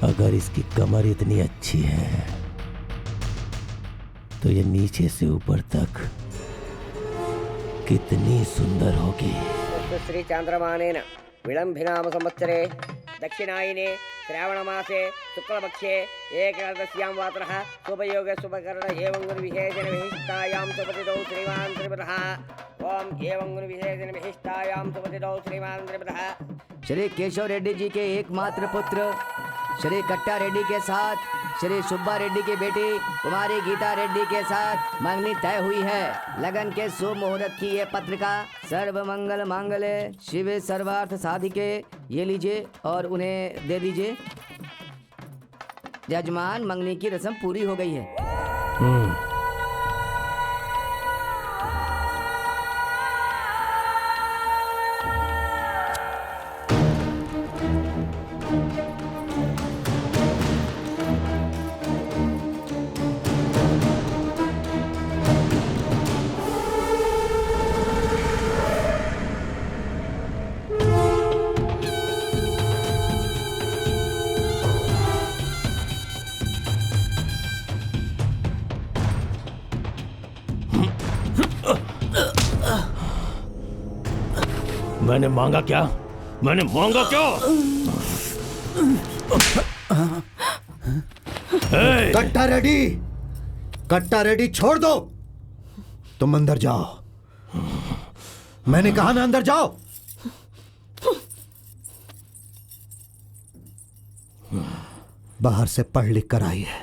अगर इसकी कमर इतनी अच्छी है तो ये नीचे से ऊपर तक कितनी सुंदर होगी। श्री चांद्रमानेन विलंबिनाम संवत्सरे दक्षिणायने श्रावणमासे शुक्लपक्षे एकादश्यां वातरः शुभयोगे शुभकरण एवं गुणविशेषेण विशिष्टायां सुपतितौ श्रीमान् त्रिपुरः। ओम एवं गुणविशेषेण विशिष्टायां सुपतितौ श्रीमान् त्रिपुरः। श्री केशव रेड्डी जी के एकमात्र पुत्र श्री कट्टा रेड्डी के साथ श्री सुब्बा रेड्डी की बेटी कुमारी गीता रेड्डी के साथ मंगनी तय हुई है। लगन के शुभ मुहूर्त की ये पत्रिका सर्व मंगल मांगल्ये शिवे सर्वार्थ साधिके। ये लीजिए और उन्हें दे दीजिए। यजमान, मंगनी की रस्म पूरी हो गई है। मैंने मांगा क्या? मैंने मांगा क्या? कट्टा रेड्डी, कट्टा रेड्डी छोड़ दो। तुम अंदर जाओ। मैंने कहा ना अंदर जाओ। बाहर से पढ़ लिख कर आई है,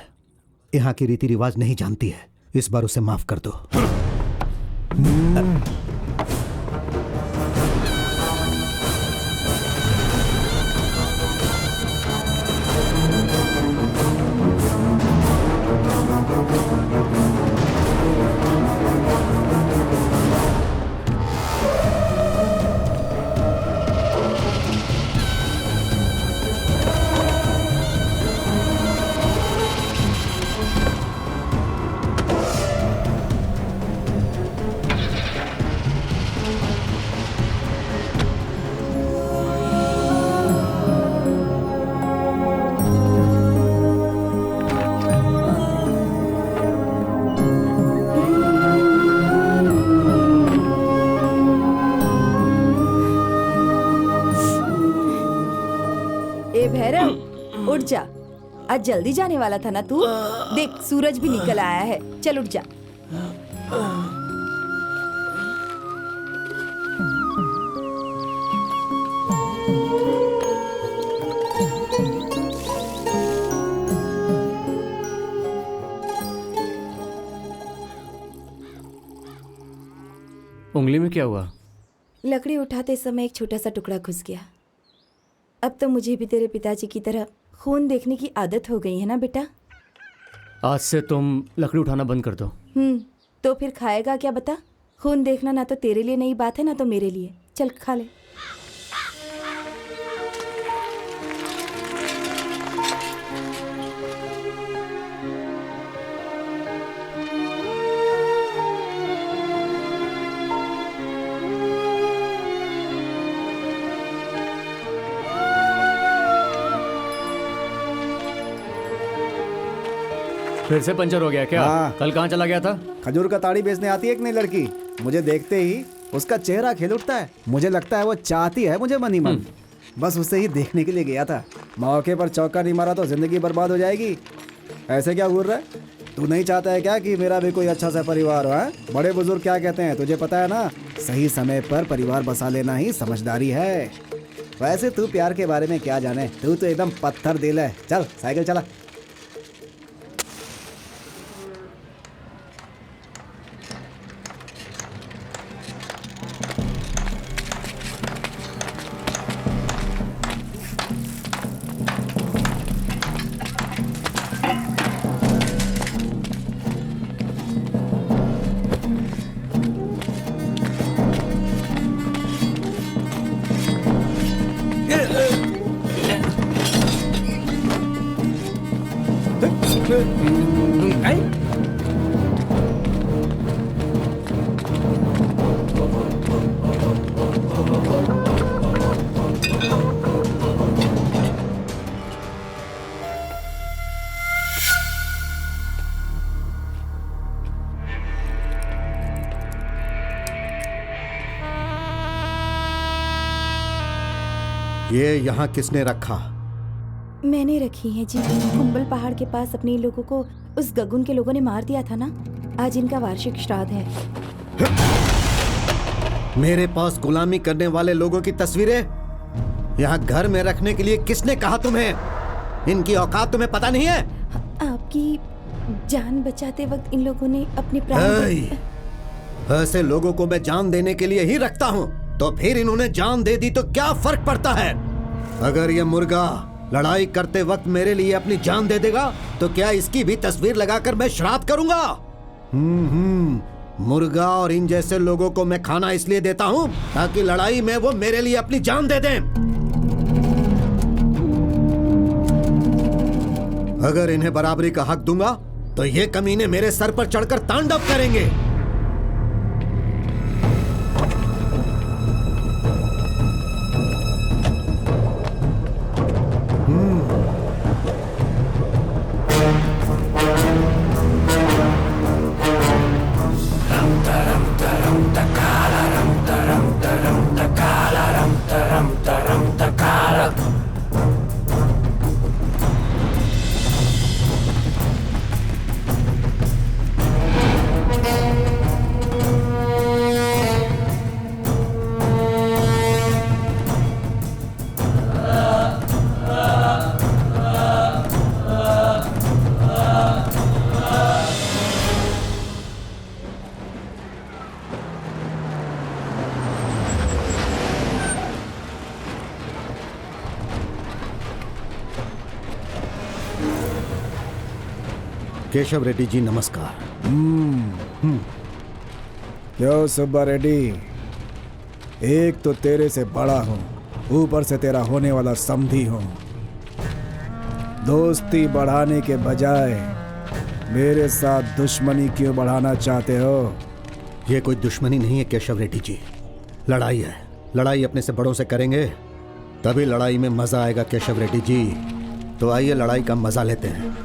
यहाँ की रीति रिवाज नहीं जानती है। इस बार उसे माफ कर दो। उठ जा, आज जल्दी जाने वाला था ना तू। देख सूरज भी निकल आया है, चल उठ जा। उंगली में क्या हुआ? लकड़ी उठाते समय एक छोटा सा टुकड़ा घुस गया। अब तो मुझे भी तेरे पिताजी की तरह खून देखने की आदत हो गई है ना बेटा। आज से तुम लकड़ी उठाना बंद कर दो। तो फिर खाएगा क्या बता? खून देखना ना तो तेरे लिए नई बात है ना तो मेरे लिए। चल खा ले। फिर से पंचर हो गया क्या? हाँ। कल कहाँ चला गया था? खजूर का ताड़ी बेचने आती है एक नई लड़की, मुझे देखते ही उसका चेहरा खिल उठता है। मुझे लगता है वो चाहती है मुझे मन ही मन। बस उसे ही देखने के लिए गया था। मौके पर चौका नहीं मारा तो जिंदगी बर्बाद हो जाएगी। ऐसे क्या घूर रहा है? तू नहीं चाहता है क्या कि मेरा भी कोई अच्छा सा परिवार हो? है बड़े बुजुर्ग क्या कहते हैं तुझे पता है ना, सही समय पर परिवार बसा लेना ही समझदारी है। वैसे तू प्यार के बारे में क्या जाने, तू तो एकदम पत्थर दिल है। चल साइकिल चला। ये यहाँ किसने रखा? मैंने रखी है जी। कुंबल पहाड़ के पास अपने लोगों को उस गगुन के लोगों ने मार दिया था ना। आज इनका वार्षिक श्राद्ध है। मेरे पास गुलामी करने वाले लोगों की तस्वीरें यहाँ घर में रखने के लिए किसने कहा तुम्हें? इनकी औकात तुम्हें पता नहीं है? आपकी जान बचाते वक्त इन लोगों ने अपने प्राण। ऐसे लोगों को मैं जान देने के लिए ही रखता हूँ, तो फिर इन्होंने जान दे दी तो क्या फर्क पड़ता है? अगर ये मुर्गा लड़ाई करते वक्त मेरे लिए अपनी जान दे देगा तो क्या इसकी भी तस्वीर लगाकर मैं श्राद्ध करूंगा? मुर्गा और इन जैसे लोगों को मैं खाना इसलिए देता हूँ ताकि लड़ाई में वो मेरे लिए अपनी जान दे दें। अगर इन्हें बराबरी का हक दूंगा तो ये कमीने मेरे सर पर चढ़कर तांडव करेंगे। केशव रेड्डी जी नमस्कार। क्यों सुब्बा रेड्डी, एक तो तेरे से बड़ा हूँ, ऊपर से तेरा होने वाला समधी हूँ। दोस्ती बढ़ाने के बजाय मेरे साथ दुश्मनी क्यों बढ़ाना चाहते हो? ये कोई दुश्मनी नहीं है केशव रेड्डी जी, लड़ाई है। लड़ाई अपने से बड़ों से करेंगे तभी लड़ाई में मजा आएगा केशव रेड्डी जी। तो आइए लड़ाई का मजा लेते हैं।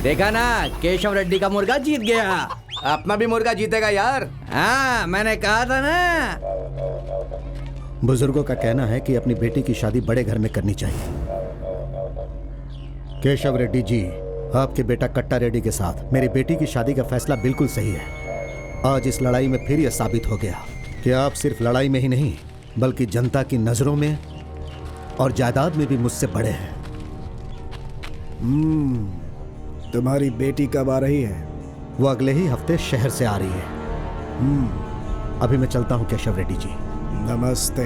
देखा ना, केशव रेड्डी का मुर्गा जीत गया। अपना भी मुर्गा जीतेगा यार। हाँ, मैंने कहा था ना। बुजुर्गों का कहना है कि अपनी बेटी की शादी बड़े घर में करनी चाहिए। केशव रेड्डी जी, आपके बेटा कट्टा रेड्डी के साथ मेरी बेटी की शादी का फैसला बिल्कुल सही है। आज इस लड़ाई में फिर यह साबित हो गया कि आप सिर्फ लड़ाई में ही नहीं बल्कि जनता की नजरों में और जायदाद में भी मुझसे बड़े हैं। तुम्हारी बेटी कब आ रही है? वो अगले ही हफ्ते शहर से आ रही है। अभी मैं चलता हूं केशव रेड्डी जी। नमस्ते।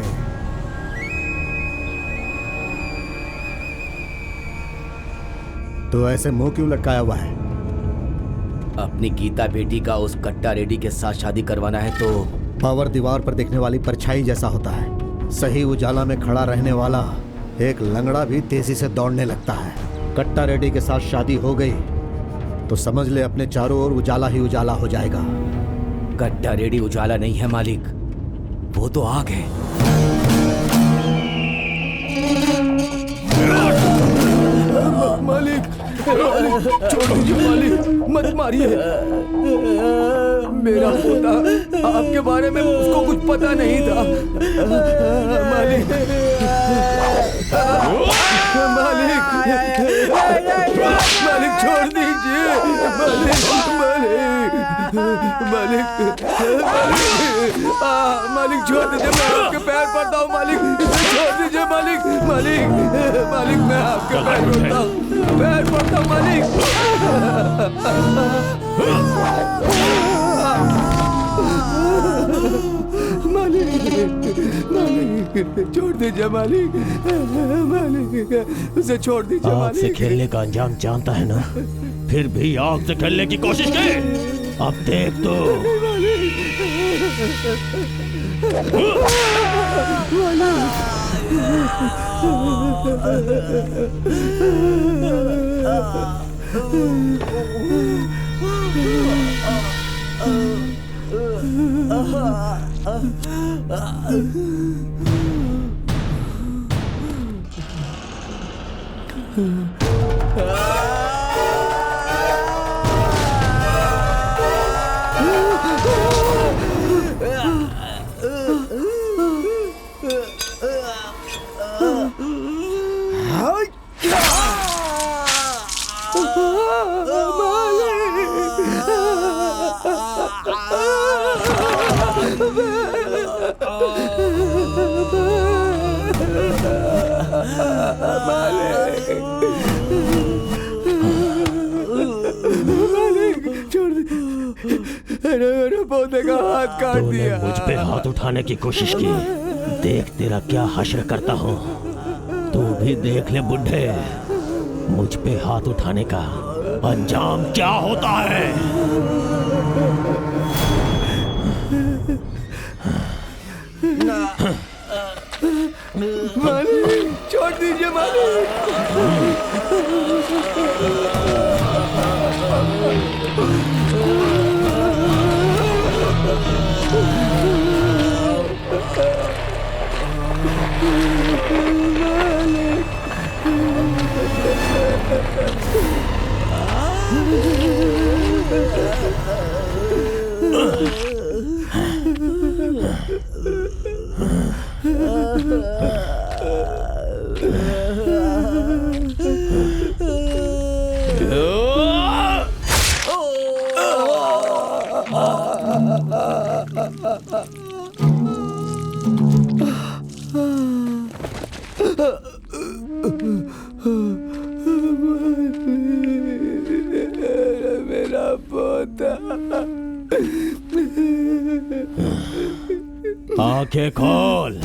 तो ऐसे मुंह क्यों लटकाया हुआ है? अपनी गीता बेटी का उस कट्टा रेड्डी के साथ शादी करवाना है तो पावर दीवार पर दिखने वाली परछाई जैसा होता है। सही उजाला में खड़ा रहने वाला एक लंगड़ा भी तेजी से दौड़ने लगता है। कट्टा रेड्डी के साथ शादी हो गई तो समझ ले अपने चारों ओर उजाला ही उजाला हो जाएगा। कट्टा रेड्डी उजाला नहीं है मालिक, वो तो आग है। मालिक, छोड़ दीजिए मालिक, मत मारिए। मेरा पोता, आपके बारे में उसको कुछ पता नहीं था। मालिक, मालिक, मालिक छोड़ दीजिए। मालिक, मालिक। मालिक मालिक छोड़ दीजिए, मैं आपके पैर पड़ता हूँ मालिक, छोड़ दीजिए मालिक, मालिक मैं आपके पैर पड़ता हूँ, पैर पड़ता हूँ मालिक। मालिक छोड़ दीजिए मालिक, उसे छोड़ दीजिए आग से मालिक। खेलने का अंजाम जानता है ना, फिर भी आग से खेलने की कोशिश की। अब देख तो। मेरे पौधे का हाथ काट तूने दिया। मुझ पे हाथ उठाने की कोशिश की, देख तेरा क्या हश्र करता हूँ। तू भी देख ले बुढ़े, मुझ पे हाथ उठाने का अंजाम क्या होता है। मालिक छोड़ दीजिए मालिक। मेरा पोता। आंखें खोल,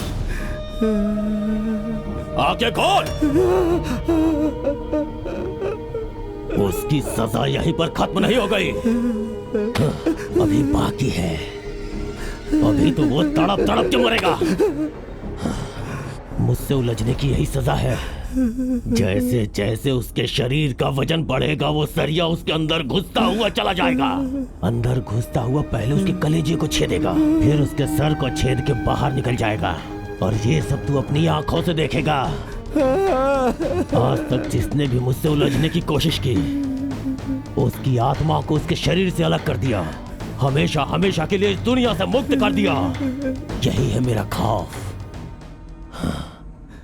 आंखें खोल। उसकी सजा यहीं पर खत्म नहीं हो गई, अभी बाकी है। अभी तो वो तड़प तड़प के मरेगा। मुझसे उलझने की यही सजा है। जैसे जैसे उसके शरीर का वजन बढ़ेगा, वो सरिया उसके अंदर घुसता हुआ चला जाएगा। अंदर घुसता हुआ पहले उसके कलेजे को छेदेगा, फिर उसके सर को छेद के बाहर निकल जाएगा। और ये सब तू अपनी आंखों से देखेगा। आज तक जिसने भी मुझसे उलझने की कोशिश की, उसकी आत्मा को उसके शरीर से अलग कर दिया, हमेशा हमेशा के लिए इस दुनिया से मुक्त कर दिया। यही है मेरा खौफ।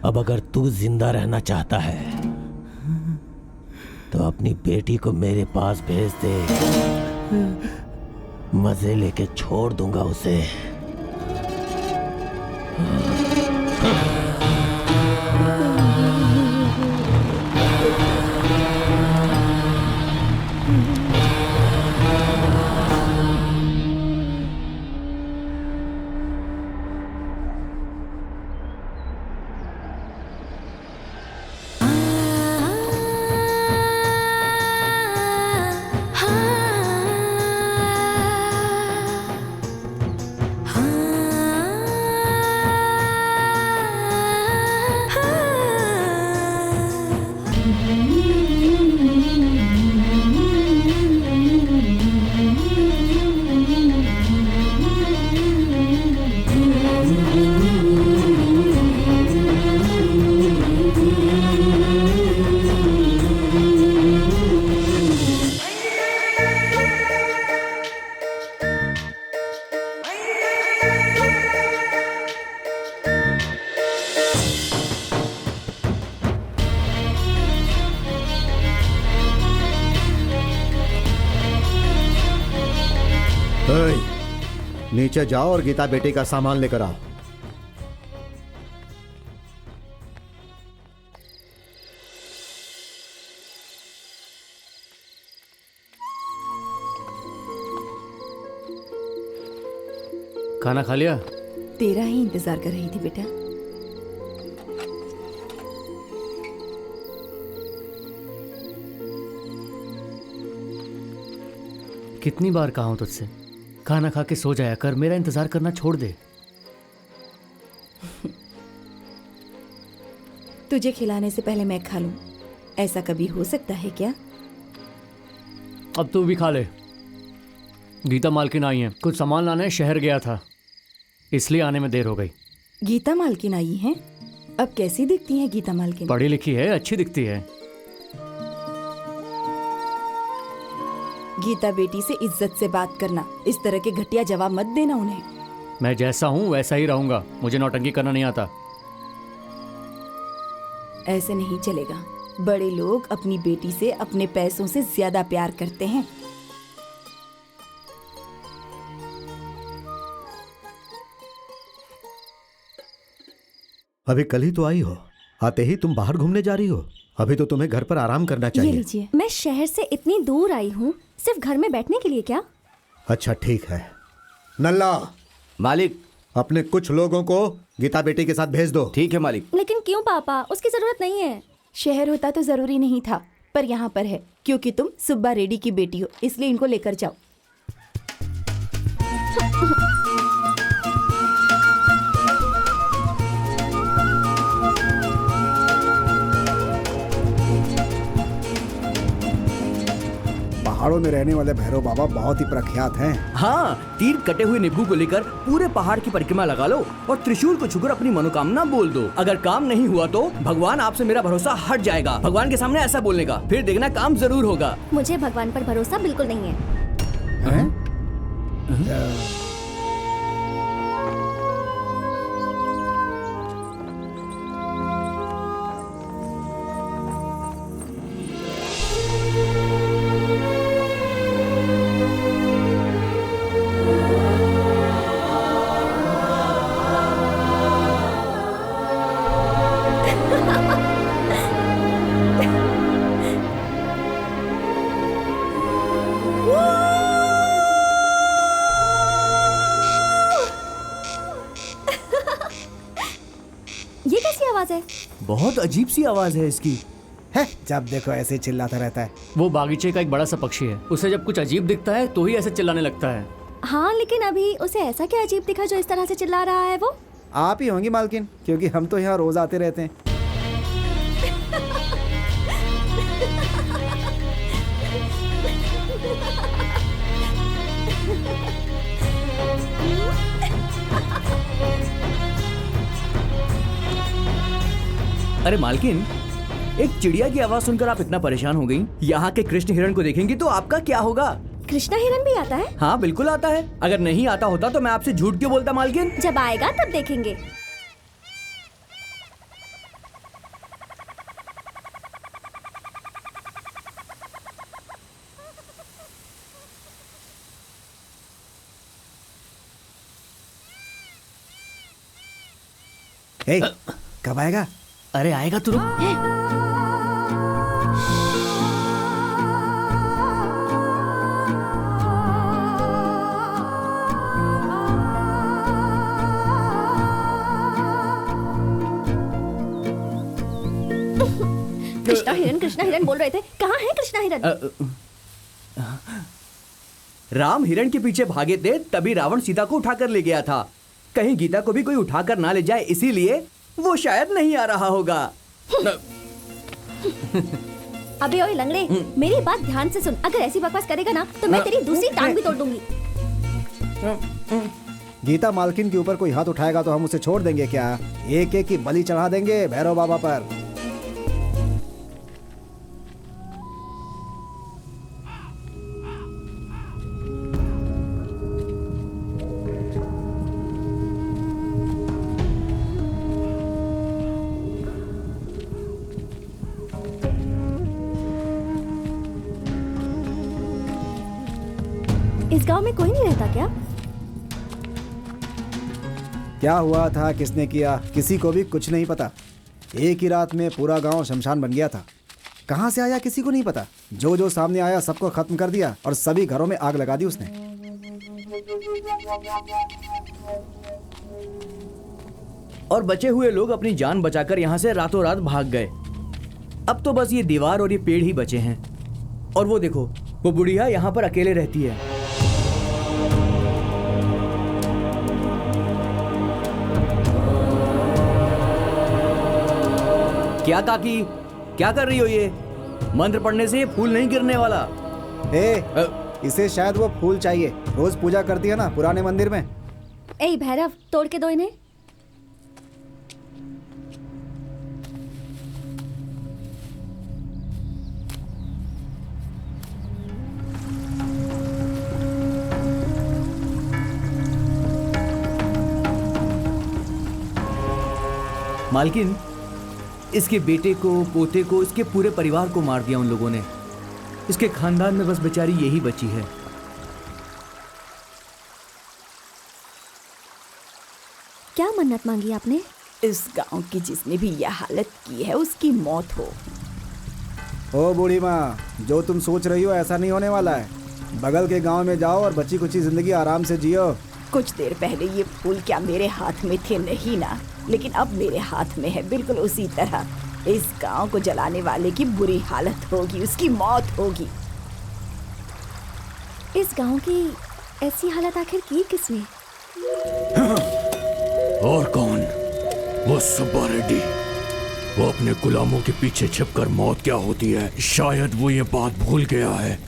अब अगर तू जिंदा रहना चाहता है तो अपनी बेटी को मेरे पास भेज दे, मजे लेके छोड़ दूंगा उसे। ओए, नीचे जाओ और गीता बेटी का सामान लेकर आओ। खाना खा लिया? तेरा ही इंतजार कर रही थी बेटा। कितनी बार कहा हूं तुझसे, खाना खा के सो जाया कर, मेरा इंतजार करना छोड़ दे। तुझे खिलाने से पहले मैं खा लूं, ऐसा कभी हो सकता है क्या? अब तू भी खा ले। गीता मालकिन आई है, कुछ सामान लाने शहर गया था, इसलिए आने में देर हो गई। गीता मालकिन आई हैं? अब कैसी दिखती हैं गीता मालकिन? पढ़ी लिखी है, अच्छी दिखती है। गीता बेटी से इज्जत से बात करना, इस तरह के घटिया जवाब मत देना उन्हें। मैं जैसा हूं वैसा ही रहूंगा, मुझे नौटंकी करना नहीं आता। ऐसे नहीं चलेगा। बड़े लोग अपनी बेटी से अपने पैसों से ज्यादा प्यार करते हैं। अभी कल ही तो आई हो, आते ही तुम बाहर घूमने जा रही हो। अभी तो तुम्हें घर पर आराम करना ये चाहिए। लीजिए। मैं शहर से इतनी दूर आई हूँ सिर्फ घर में बैठने के लिए क्या? अच्छा ठीक है। नल्ला, मालिक। अपने कुछ लोगों को गीता बेटी के साथ भेज दो। ठीक है मालिक। लेकिन क्यों पापा, उसकी जरूरत नहीं है। शहर होता तो जरूरी नहीं था, पर यहाँ पर है क्योंकि तुम सुब्बा रेड्डी की बेटी हो, इसलिए इनको लेकर जाओ। पहाड़ों में रहने वाले भैरव बाबा बहुत ही प्रख्यात हैं। हाँ, 3 कटे हुए नींबू को लेकर पूरे पहाड़ की परिक्रमा लगा लो और त्रिशूल को छूकर अपनी मनोकामना बोल दो। अगर काम नहीं हुआ तो भगवान आपसे मेरा भरोसा हट जाएगा। भगवान के सामने ऐसा बोलने का, फिर देखना काम जरूर होगा। मुझे भगवान पर भरोसा बिल्कुल नहीं है। हैं? ये कैसी आवाज है? बहुत अजीब सी आवाज है इसकी। है, जब देखो ऐसे ही चिल्लाता रहता है। वो बागीचे का एक बड़ा सा पक्षी है, उसे जब कुछ अजीब दिखता है तो ही ऐसे चिल्लाने लगता है। हाँ, लेकिन अभी उसे ऐसा क्या अजीब दिखा जो इस तरह से चिल्ला रहा है? वो आप ही होंगी मालकिन, क्योंकि हम तो यहाँ रोज आते रहते हैं। अरे मालकिन, एक चिड़िया की आवाज सुनकर आप इतना परेशान हो गई। यहाँ के कृष्ण हिरण को देखेंगी तो आपका क्या होगा? कृष्णा हिरन भी आता है? हाँ बिल्कुल आता है। अगर नहीं आता होता तो मैं आपसे झूठ क्यों बोलता मालकिन? जब आएगा तब देखेंगे। ए, कब आएगा? अरे आएगा तू, रुक। कृष्णा हिरन बोल रहे थे, कहाँ है कृष्णा हिरन? राम हिरण के पीछे भागे थे, तभी रावण सीता को उठाकर ले गया था। कहीं गीता को भी कोई उठाकर ना ले जाए, इसीलिए वो शायद नहीं आ रहा होगा। अबे ओए लंगड़े, मेरी बात ध्यान से सुन। अगर ऐसी बकवास करेगा ना तो मैं तेरी दूसरी टांग भी तोड़ दूंगी। गीता मालकिन के ऊपर कोई हाथ उठाएगा तो हम उसे छोड़ देंगे क्या? एक एक की बलि चढ़ा देंगे भैरव बाबा पर। इस गांव में कोई नहीं रहता क्या? क्या हुआ था, किसने किया, किसी को भी कुछ नहीं पता। एक ही रात में पूरा गांव शमशान बन गया था। कहाँ से आया किसी को नहीं पता। जो जो सामने आया सबको खत्म कर दिया और सभी घरों में आग लगा दी उसने। और बचे हुए लोग अपनी जान बचाकर यहाँ से रातों रात भाग गए। अब तो बस ये दीवार और ये पेड़ ही बचे हैं। और वो देखो, वो बुढ़िया यहाँ पर अकेले रहती है। क्या काकी, क्या कर रही हो ये? मंत्र पढ़ने से ये फूल नहीं गिरने वाला। इसे शायद वो फूल चाहिए। रोज पूजा करती है ना पुराने मंदिर में। ए भैरव, तोड़ के दो इन्हें। मालकिन, इसके बेटे को, पोते को, इसके पूरे परिवार को मार दिया उन लोगों ने। इसके खानदान में बस बेचारी यही बची है। क्या मन्नत मांगी आपने? इस गांव की जिसने भी यह हालत की है उसकी मौत हो। ओ बूढ़ी माँ, जो तुम सोच रही हो ऐसा नहीं होने वाला है। बगल के गांव में जाओ और बची कुची जिंदगी आराम से जियो। कुछ देर पहले ये फूल क्या मेरे हाथ में थे? नहीं ना, लेकिन अब मेरे हाथ में है। बिल्कुल उसी तरह इस गांव को जलाने वाले की बुरी हालत होगी, उसकी मौत होगी। इस गांव की ऐसी हालत आखिर की किसने? और कौन? वो सुब्बा रेड्डी। वो अपने गुलामों के पीछे छिपकर मौत क्या होती है, शायद वो ये बात भूल गया है।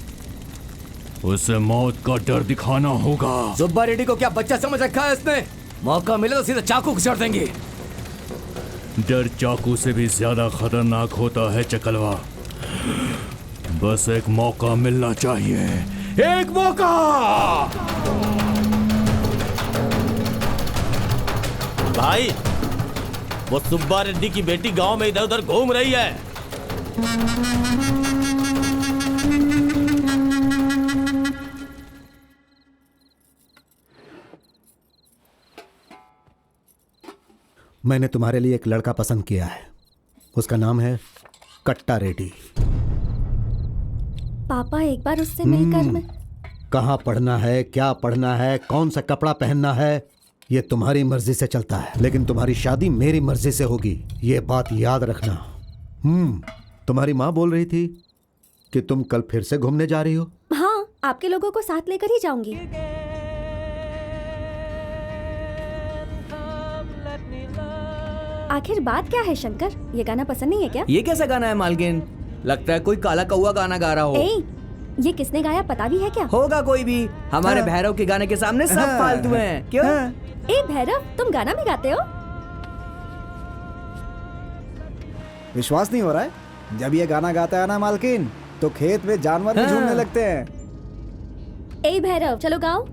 उसे मौत का डर दिखाना होगा। सुब्बा रेड्डी को क्या बच्चा समझ रखा है इसने? मौका मिले तो सीधा चाकू घुसा देंगे। डर चाकू से भी ज्यादा खतरनाक होता है चकलवा। बस एक मौका मिलना चाहिए, एक मौका। भाई, वो सुब्बा रेड्डी की बेटी गांव में इधर उधर घूम रही है। मैंने तुम्हारे लिए एक लड़का पसंद किया है। उसका नाम है कट्टा रेड्डी। पापा, एक बार उससे मिलकर मैं... कहाँ पढ़ना है, क्या पढ़ना है, कौन सा कपड़ा पहनना है, ये तुम्हारी मर्जी से चलता है, लेकिन तुम्हारी शादी मेरी मर्जी से होगी। ये बात याद रखना। तुम्हारी माँ बोल रही थी कि तुम कल फिर से घूमने जा रही हो। हाँ, आपके लोगों को साथ लेकर ही जाऊंगी। आखिर बात क्या है शंकर? ये गाना पसंद नहीं है क्या? ये कैसा गाना है मालकिन? लगता है कोई काला कौआ गाना गा रहा हो। ये किसने गाया पता भी है क्या? होगा कोई भी। हमारे भैरव के गाने के सामने सब फालतू हैं। क्यों? ए भैरव, तुम गाना भी गाते हो? विश्वास नहीं हो रहा है? जब ये गाना गाता है ना मालकिन, तो खेत में जानवर भी झूमने लगते हैं। ए भैरव, चलो गाओ।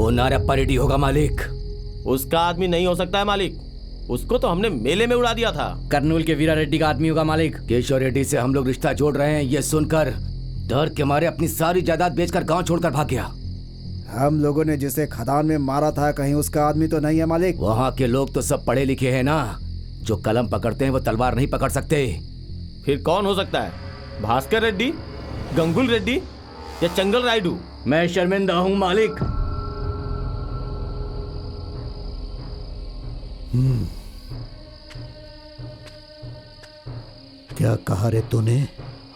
वो नारायप्पा रेड्डी होगा मालिक। उसका आदमी नहीं हो सकता है मालिक, उसको तो हमने मेले में उड़ा दिया था। कर्नूल के वीरा रेड्डी का आदमी होगा मालिक। केशव रेड्डी से हम लोग रिश्ता जोड़ रहे हैं, ये सुनकर डर के मारे अपनी सारी जायदाद बेचकर गांव छोड़कर भाग गया। हम लोगों ने जिसे खदान में मारा था, कहीं उसका आदमी तो नहीं है मालिक? वहाँ के लोग तो सब पढ़े लिखे हैं ना, जो कलम पकड़ते हैं वो तलवार नहीं पकड़ सकते। फिर कौन हो सकता है? भास्कर रेड्डी, गंगुल रेड्डी या चंगल रायडू? मैं शर्मिंदा हूँ मालिक। क्या कहा रे तूने?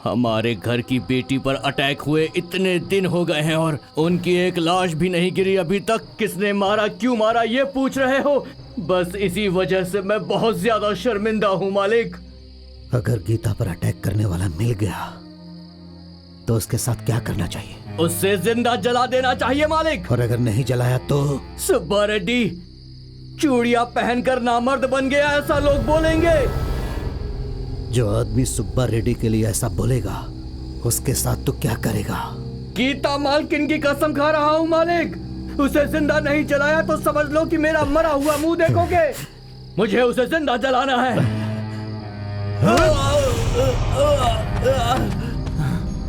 हमारे घर की बेटी पर अटैक हुए इतने दिन हो गए हैं और उनकी एक लाश भी नहीं गिरी अभी तक। किसने मारा, क्यों मारा, ये पूछ रहे हो? बस इसी वजह से मैं बहुत ज्यादा शर्मिंदा हूँ मालिक। अगर गीता पर अटैक करने वाला मिल गया तो उसके साथ क्या करना चाहिए? उससे जिंदा जला देना चाहिए मालिक। और अगर नहीं जलाया तो? सुब्बा रेड्डी चूड़ियां पहनकर नामर्द बन गया, ऐसा लोग बोलेंगे। जो आदमी सुब्बा रेड्डी के लिए ऐसा बोलेगा उसके साथ तो क्या करेगा? गीता मालकिन की कसम खा रहा हूँ मालिक, उसे जिंदा नहीं जलाया तो समझ लो कि मेरा मरा हुआ मुंह देखोगे। मुझे उसे जिंदा जलाना है।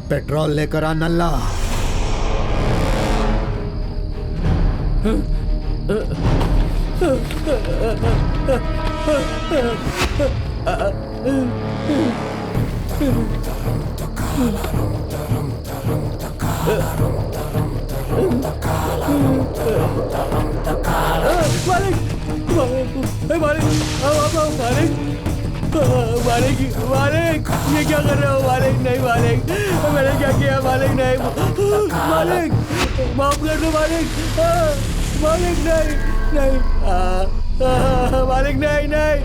पेट्रोल लेकर आ नल्ला। मालिक ये क्या कर रहे हो मालिक? नहीं मालिक, मैंने क्या किया मालिक? नहीं मालिक, माफ कर दो मालिक। मालिक नहीं नहीं, मालिक नहीं नहीं।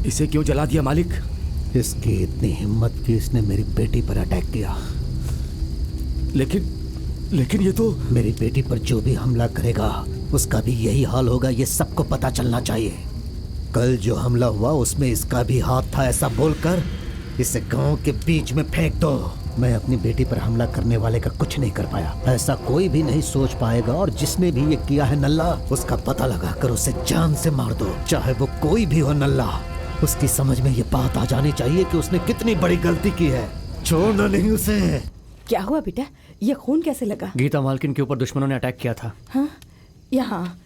इसे क्यों जला दिया मालिक? इसकी इतनी हिम्मत कि इसने मेरी बेटी पर अटैक किया। लेकिन ये तो मेरी बेटी पर जो भी हमला करेगा उसका भी यही हाल होगा, ये सबको पता चलना चाहिए। कल जो हमला हुआ उसमें इसका भी हाथ था, ऐसा बोलकर इसे गांव के बीच में फेंक दो। मैं अपनी बेटी पर हमला करने वाले का कुछ नहीं कर पाया, ऐसा कोई भी नहीं सोच पाएगा। और जिसने भी ये किया है नल्ला, उसका पता लगाकर उसे जान से मार दो, चाहे वो कोई भी हो। नल्ला, उसकी समझ में ये बात आ जानी चाहिए कि उसने कितनी बड़ी गलती की है। छोड़ना नहीं उसे। क्या हुआ बेटा, ये खून कैसे लगा? गीता मालकिन के ऊपर दुश्मनों ने अटैक किया था। हाँ, यहाँ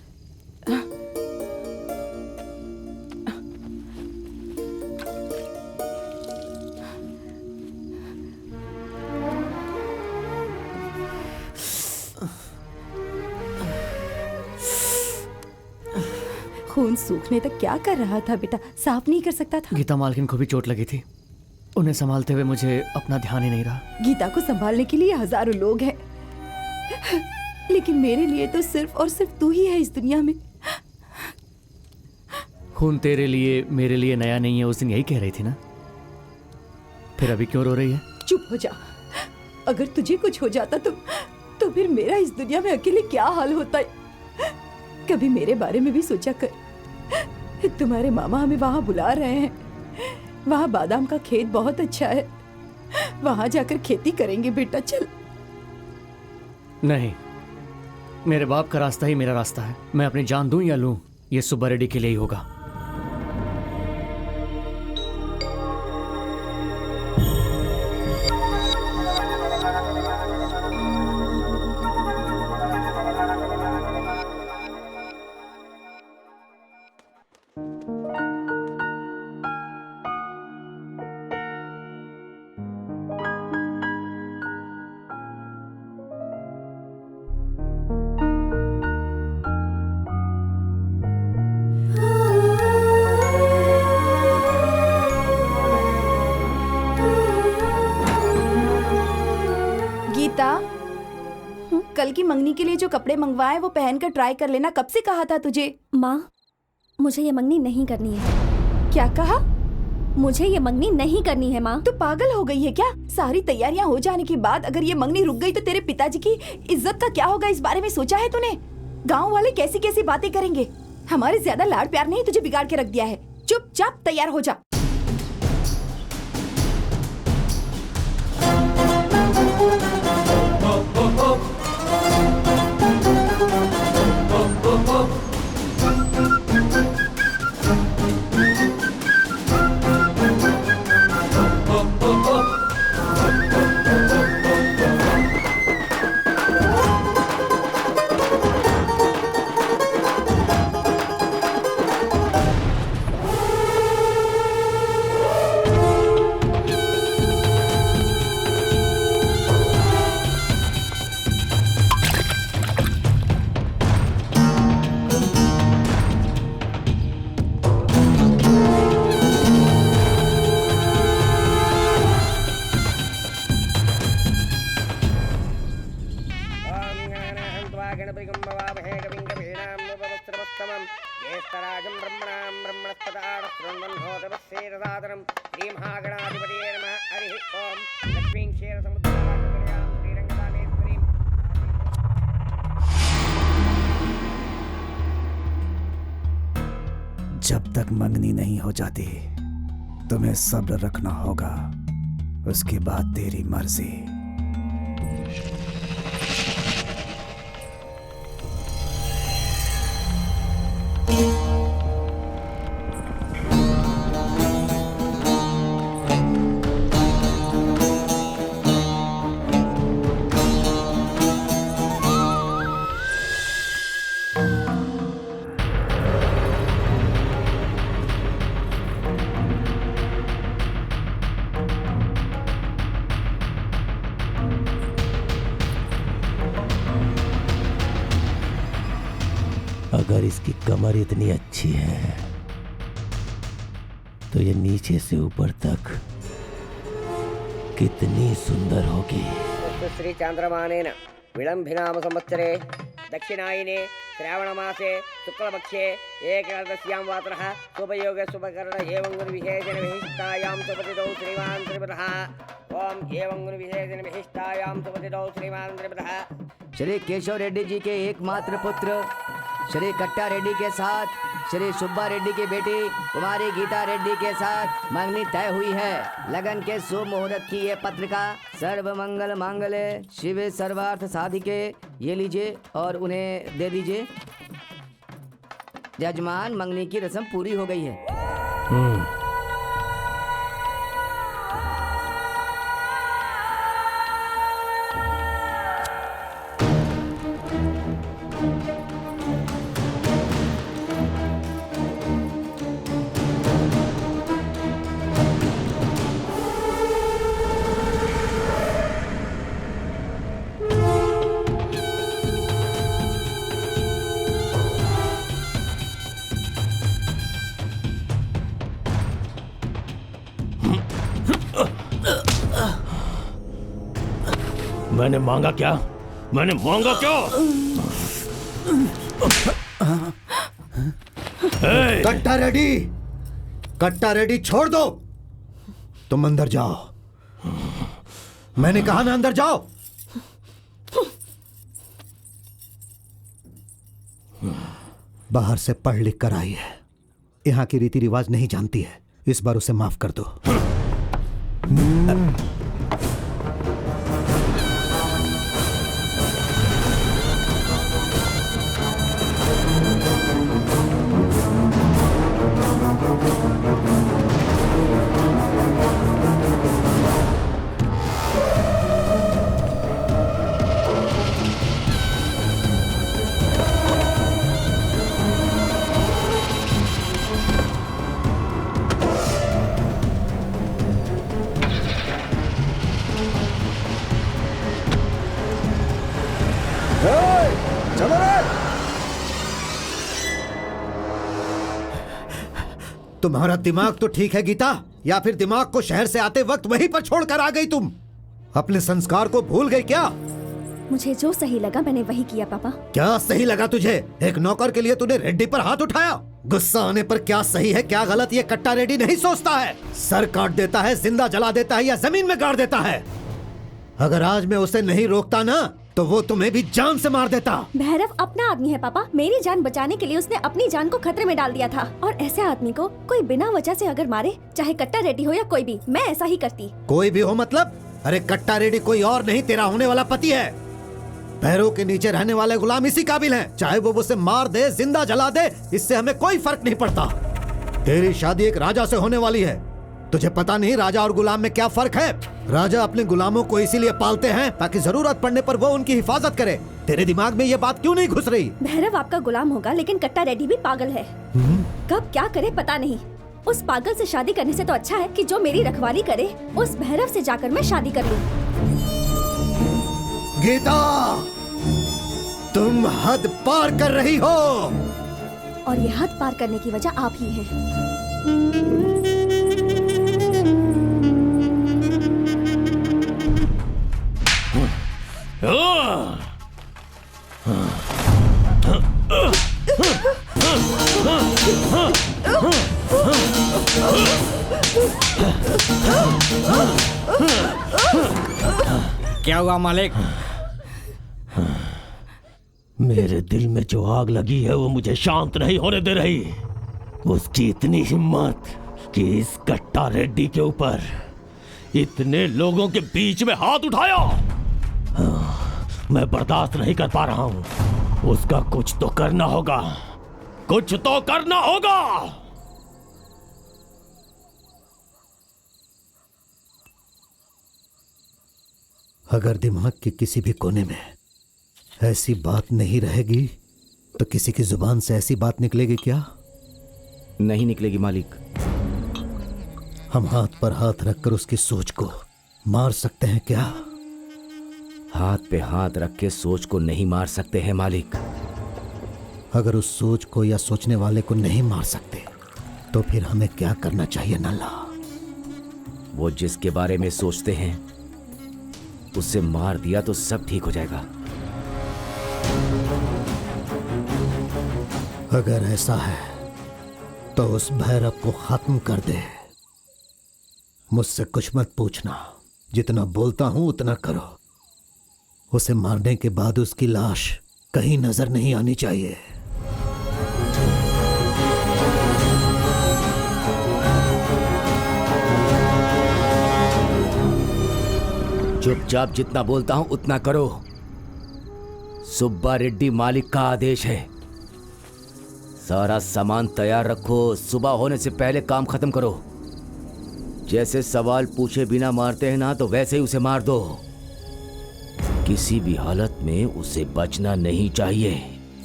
खून सूखने तक क्या कर रहा था बेटा? साफ नहीं कर सकता था? गीता मालकिन को भी चोट लगी थी, उन्हें संभालते हुए मुझे अपना ध्यान ही नहीं रहा। गीता को संभालने के लिए हजारों लोग हैं, लेकिन मेरे लिए तो सिर्फ और सिर्फ तू ही है इस दुनिया में। खून तेरे लिए मेरे लिए नया नहीं है, उस दिन यही कह रही थी ना? फिर अभी क्यों रो रही है? चुप हो जा। अगर तुझे कुछ हो जाता तो फिर मेरा इस दुनिया में अकेले क्या हाल होता है? कभी मेरे बारे में भी सोचा कर। तुम्हारे मामा हमें वहां बुला रहे हैं, वहां बादाम का खेत बहुत अच्छा है, वहां जाकर खेती करेंगे बेटा, चल। नहीं, मेरे बाप का रास्ता ही मेरा रास्ता है। मैं अपनी जान दूं या लूं, ये सुब्बा रेड्डी के लिए ही होगा। Oh कल की मंगनी के लिए जो कपड़े मंगवाए वो पहनकर ट्राई कर लेना। कब से कहा था तुझे? माँ, मुझे ये मंगनी नहीं करनी है। क्या कहा? मुझे ये मंगनी नहीं करनी है माँ। तू पागल हो गई है क्या? सारी तैयारियां हो जाने के बाद अगर ये मंगनी रुक गई तो तेरे पिताजी की इज्जत का क्या होगा? इस बारे में सोचा है तूने? गाँव वाले कैसी कैसी बातें करेंगे। हमारे ज्यादा लाड़ प्यार नहीं तुझे बिगाड़ के रख दिया है। चुपचाप तैयार हो जा। जब तक मंगनी नहीं हो जाती तुम्हें सब्र रखना होगा, उसके बाद तेरी मर्जी। अगर इसकी कमर इतनी अच्छी है तो ये नीचे से ऊपर तक कितनी सुंदर होगी। श्री चांद्रमानेन विलंभिनाम संवत्सरे दक्षिणायने श्रावणमासे शुक्लपक्षे एकादश्यां वात्रः शुभयोगे शुभकरण एवं गुणविशेषेण विशिष्टायां सुपतितौ श्रीमान् त्रिपदः। ओम एवं गुणविशेषेण विशिष्टायां सुपतितौ श्रीमान् त्रिपदः। श्री केशव रेड्डी जी के एकमात्र पुत्र श्री कट्टा रेड्डी के साथ श्री सुब्बा रेड्डी की बेटी कुमारी गीता रेड्डी के साथ मंगनी तय हुई है। लगन के शुभ मुहूर्त की ये पत्रिका सर्व मंगल मांगल्ये शिवे सर्वार्थ साधिके। ये लीजिए और उन्हें दे दीजिए। यजमान, मंगनी की रस्म पूरी हो गई है। मैंने मांगा क्या? मैंने मांगा क्या? कट्टा रेड्डी, कट्टा रेड्डी छोड़ दो। तुम अंदर जाओ। मैंने कहा ना अंदर जाओ। बाहर से पढ़ लिख कर आई है, यहाँ की रीति रिवाज नहीं जानती है। इस बार उसे माफ कर दो। चलो रे। तुम्हारा दिमाग तो ठीक है गीता, या फिर दिमाग को शहर से आते वक्त वहीं पर छोड़कर आ गई तुम? अपने संस्कार को भूल गई क्या? मुझे जो सही लगा मैंने वही किया पापा। क्या सही लगा तुझे? एक नौकर के लिए तूने रेड्डी पर हाथ उठाया। गुस्सा आने पर क्या सही है क्या गलत ये कट्टा रेड्डी नहीं सोचता है। सर काट देता है, जिंदा जला देता है या जमीन में गाड़ देता है। अगर आज मैं उसे नहीं रोकता ना तो वो तुम्हें भी जान से मार देता। भैरव अपना आदमी है पापा। मेरी जान बचाने के लिए उसने अपनी जान को खतरे में डाल दिया था। और ऐसे आदमी को कोई बिना वजह से अगर मारे, चाहे कट्टा रेड्डी हो या कोई भी, मैं ऐसा ही करती। कोई भी हो मतलब? अरे कट्टा रेड्डी कोई और नहीं, तेरा होने वाला पति है। पैरों के नीचे रहने वाले गुलाम इसी काबिल हैं। चाहे वो उसे मार दे, जिंदा जला दे, इससे हमें कोई फर्क नहीं पड़ता। तेरी शादी एक राजा से होने वाली है। तुझे पता नहीं राजा और गुलाम में क्या फर्क है? राजा अपने गुलामों को इसीलिए पालते हैं ताकि जरूरत पड़ने पर वो उनकी हिफाजत करे। तेरे दिमाग में ये बात क्यों नहीं घुस रही? भैरव आपका गुलाम होगा लेकिन कट्टा रेड्डी भी पागल है। कब क्या करे पता नहीं। उस पागल से शादी करने से तो अच्छा है कि जो मेरी रखवाली करे उस भैरव से जाकर मैं शादी कर लूं। गीता, तुम हद पार कर रही हो। और ये हद पार करने की वजह आप ही हैं। क्या हुआ मालिक? मेरे दिल में जो आग लगी है वो मुझे शांत नहीं होने दे रही। उसकी इतनी हिम्मत कि इस कट्टा रेड्डी के ऊपर इतने लोगों के बीच में हाथ उठाया। मैं बर्दाश्त नहीं कर पा रहा हूं। उसका कुछ तो करना होगा, कुछ तो करना होगा। अगर दिमाग के किसी भी कोने में ऐसी बात नहीं रहेगी तो किसी की जुबान से ऐसी बात निकलेगी क्या? नहीं निकलेगी मालिक। हम हाथ पर हाथ रखकर उसकी सोच को मार सकते हैं क्या? हाथ पे हाथ रख के सोच को नहीं मार सकते हैं मालिक। अगर उस सोच को या सोचने वाले को नहीं मार सकते तो फिर हमें क्या करना चाहिए नल्ला? वो जिसके बारे में सोचते हैं उसे मार दिया तो सब ठीक हो जाएगा। अगर ऐसा है तो उस भैरव को खत्म कर दे। मुझसे कुछ मत पूछना, जितना बोलता हूं उतना करो। उसे मारने के बाद उसकी लाश कहीं नजर नहीं आनी चाहिए। चुपचाप जितना बोलता हूं उतना करो। सुब्बा रेड्डी मालिक का आदेश है। सारा सामान तैयार रखो, सुबह होने से पहले काम खत्म करो। जैसे सवाल पूछे बिना मारते हैं ना, तो वैसे ही उसे मार दो। किसी भी हालत में उसे बचना नहीं चाहिए।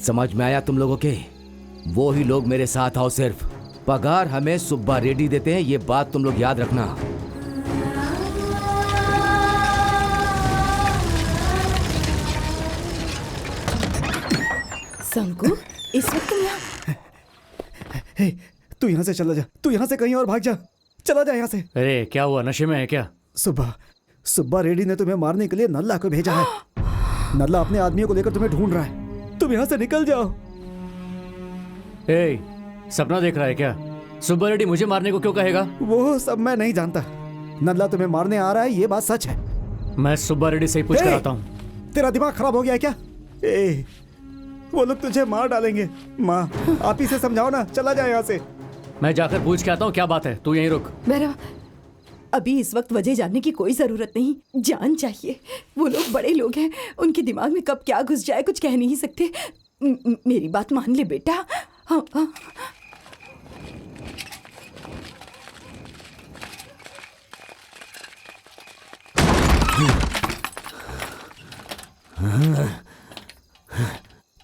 समझ में आया तुम लोगों के? वो ही लोग मेरे साथ आओ। सिर्फ पगार हमें सुब्बा रेड्डी देते हैं, ये बात तुम लोग याद रखना। शंकु, इस वक्त तुम यहाँ? तू यहाँ से चला जा, तू यहाँ से कहीं और भाग जा। चला जा यहाँ से। अरे क्या हुआ, नशे में है क्या? सुब्बा रेड्डी ने तुम्हें मारने के लिए नल्ला को भेजा है। नल्ला अपने आदमियों को लेकर तुम्हें ढूंढ रहा है। तुम यहाँ से निकल जाओ। सपना देख रहा है क्या? सुब्बा रेड्डी मुझे मारने को क्यों कहेगा? वो सब मैं नहीं जानता। नल्ला तुम्हें मारने आ रहा है, ये बात सच है। मैं सुब्बा रेड्डी से ही पूछ कर आता हूँ। तेरा दिमाग खराब हो गया है क्या? वो लोग तुझे मार डालेंगे। माँ, आप ही से समझाओ ना। चला जाए यहाँ से। मैं जाकर पूछ के आता हूँ क्या बात है। तू यहीं रुक। भैरव, अभी इस वक्त वजह जानने की कोई जरूरत नहीं। जान चाहिए। वो लोग बड़े लोग हैं, उनके दिमाग में कब क्या घुस जाए कुछ कह नहीं सकते। मेरी बात मान ले बेटा। हाँ, हाँ।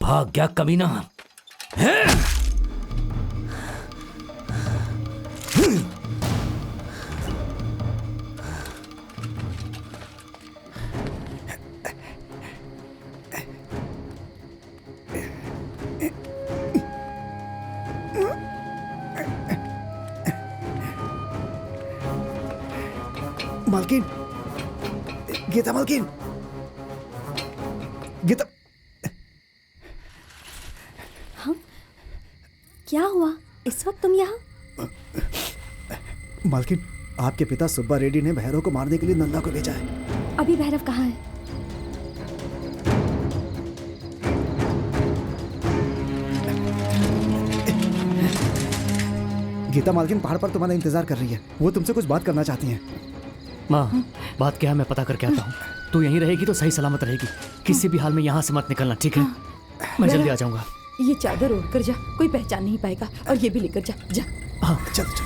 भाग गया कमीना। मालकिन, गीता मालकिन, गीता, हाँ? क्या हुआ इस वक्त तुम यहाँ? मालकिन, आपके पिता सुब्बा रेड्डी ने भैरव को मारने के लिए नंदा को भेजा है। अभी भैरव कहाँ है? गीता, मालकिन पहाड़ पर तुम्हारा इंतजार कर रही है। वो तुमसे कुछ बात करना चाहती हैं। माँ, बात क्या है मैं पता करके आता हूँ। तू यहीं रहेगी तो सही सलामत रहेगी। किसी भी हाल में यहाँ से मत निकलना, ठीक है? मैं जल्दी आ जाऊंगा। ये चादर ओढ़ कर जा, कोई पहचान नहीं पाएगा। और ये भी लेकर जा। जा। हाँ चल चल।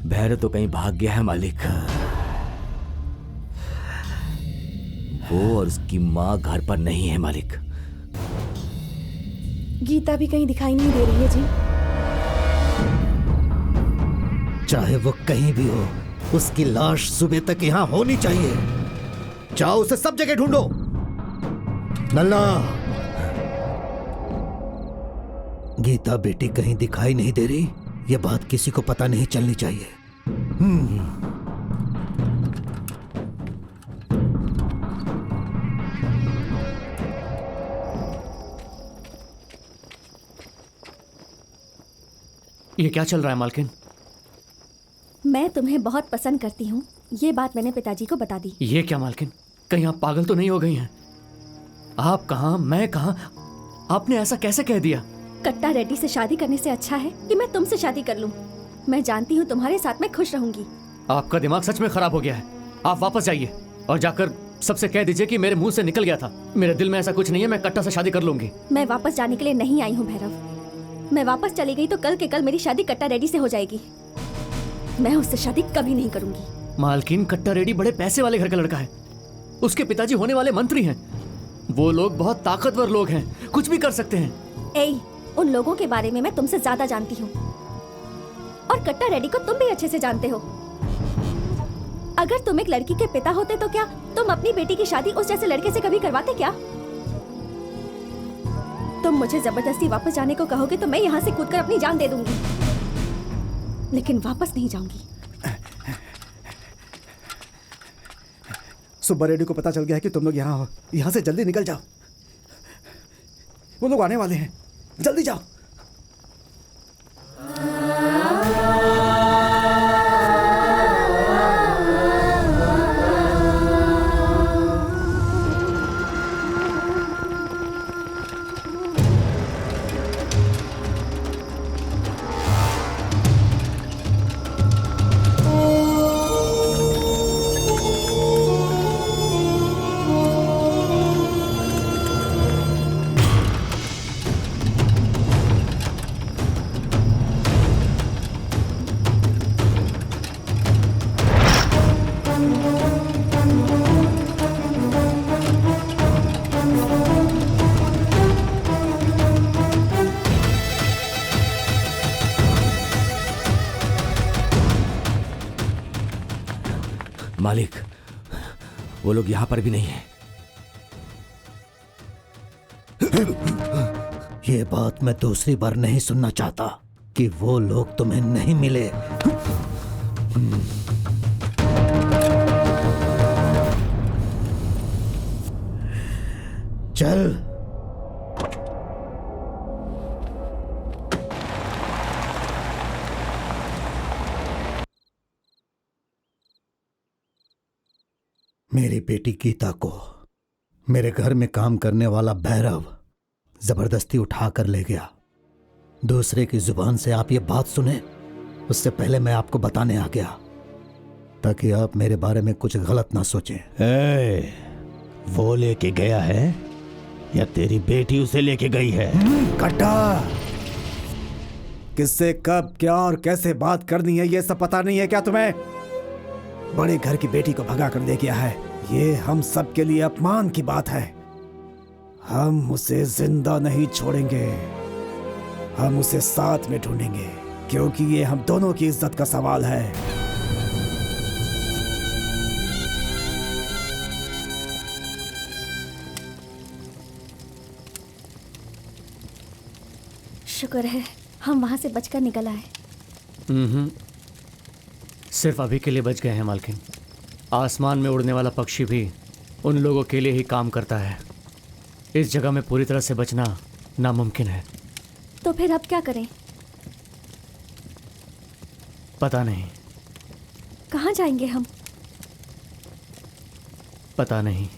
भैरव तो कहीं भाग गया है मालिक। वो और उसकी माँ घर पर नहीं है मालिक। गीता भी कहीं दिखाई नहीं दे रही है जी। चाहे वो कहीं भी हो, उसकी लाश सुबह तक यहाँ होनी चाहिए। जाओ उसे सब जगह ढूंढो। नल्ला, गीता बेटी कहीं दिखाई नहीं दे रही, ये बात किसी को पता नहीं चलनी चाहिए। ये क्या चल रहा है मालकिन? मैं तुम्हें बहुत पसंद करती हूँ, ये बात मैंने पिताजी को बता दी। ये क्या मालकिन, कहीं आप पागल तो नहीं हो गई हैं? आप कहाँ, मैं कहाँ? आपने ऐसा कैसे कह दिया? कट्टा रेड्डी से शादी करने से अच्छा है कि मैं तुमसे शादी कर लूं। मैं जानती हूँ तुम्हारे साथ मैं खुश रहूंगी। आपका दिमाग सच में खराब हो गया है। आप वापस जाइए और जाकर सबसे कह दीजिए कि मेरे मुंह से निकल गया था। मेरे दिल में ऐसा कुछ नहीं है, मैं कट्टा से शादी कर लूंगी। मैं वापस जाने के लिए नहीं आई हूँ भैरव। मैं वापस चली गई तो कल के कल मेरी शादी कट्टा रेड्डी से हो जाएगी। मैं उससे शादी कभी नहीं करूंगी। मालकिन, कट्टा रेड्डी बड़े पैसे वाले घर का लड़का है। उसके पिताजी होने वाले मंत्री हैं। वो लोग बहुत ताकतवर लोग हैं, कुछ भी कर सकते हैं। ए, उन लोगों के बारे में मैं तुमसे ज्यादा जानती हूँ और कट्टा रेड्डी को तुम भी अच्छे से जानते हो। अगर तुम एक लड़की के पिता होते तो क्या तुम अपनी बेटी की शादी उस जैसे लड़के से कभी करवाते क्या? तुम मुझे जबरदस्ती वापस जाने को कहोगे तो मैं यहाँ से कूदकर अपनी जान दे दूंगी, लेकिन वापस नहीं जाऊंगी। सुब्बा रेड्डी को पता चल गया है कि तुम लोग यहाँ हो। यहाँ से जल्दी निकल जाओ, वो लोग आने वाले हैं। जल्दी जाओ। मालिक, वो लोग यहाँ पर भी नहीं है। ये बात मैं दूसरी बार नहीं सुनना चाहता कि वो लोग तुम्हें नहीं मिले। चल। मेरी बेटी गीता को मेरे घर में काम करने वाला भैरव जबरदस्ती उठा कर ले गया। दूसरे की जुबान से आप ये बात सुने उससे पहले मैं आपको बताने आ गया, ताकि आप मेरे बारे में कुछ गलत ना सोचें। वो लेके गया है या तेरी बेटी उसे लेके गई है? कट्टा, किससे कब क्या और कैसे बात करनी है ये सब पता नहीं है क्या तुम्हें? बड़े घर की बेटी को भगा कर ले गया है, ये हम सब के लिए अपमान की बात है। हम उसे जिंदा नहीं छोड़ेंगे, हम उसे साथ में ढूंढेंगे, क्योंकि ये हम दोनों की इज्जत का सवाल है। शुक्र है हम वहां से बचकर निकल आए। सिर्फ अभी के लिए बच गए हैं मालकिन। आसमान में उड़ने वाला पक्षी भी उन लोगों के लिए ही काम करता है। इस जगह में पूरी तरह से बचना नामुमकिन है। तो फिर अब क्या करें? पता नहीं। कहाँ जाएंगे हम? पता नहीं।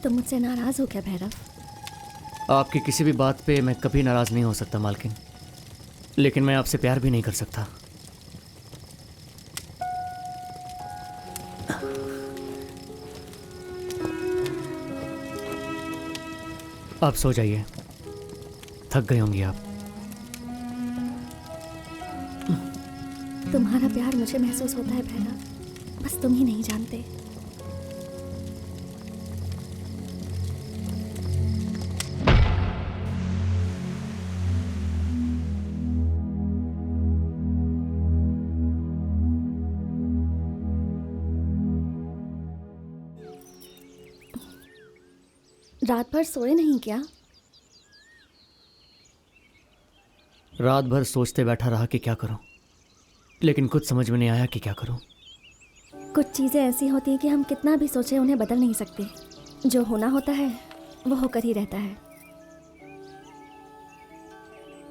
तुम मुझसे नाराज हो क्या भैरव? आपकी किसी भी बात पे मैं कभी नाराज नहीं हो सकता मालकिन, लेकिन मैं आपसे प्यार भी नहीं कर सकता। आप सो जाइए, थक गई होंगी आप। तुम्हारा प्यार मुझे महसूस होता है भैरव, बस तुम ही नहीं जानते। रात भर सोए नहीं क्या? रात भर सोचते बैठा रहा कि क्या करूं, लेकिन कुछ समझ में नहीं आया कि क्या करूं। कुछ चीज़ें ऐसी होती हैं कि हम कितना भी सोचें उन्हें बदल नहीं सकते। जो होना होता है वो होकर ही रहता है।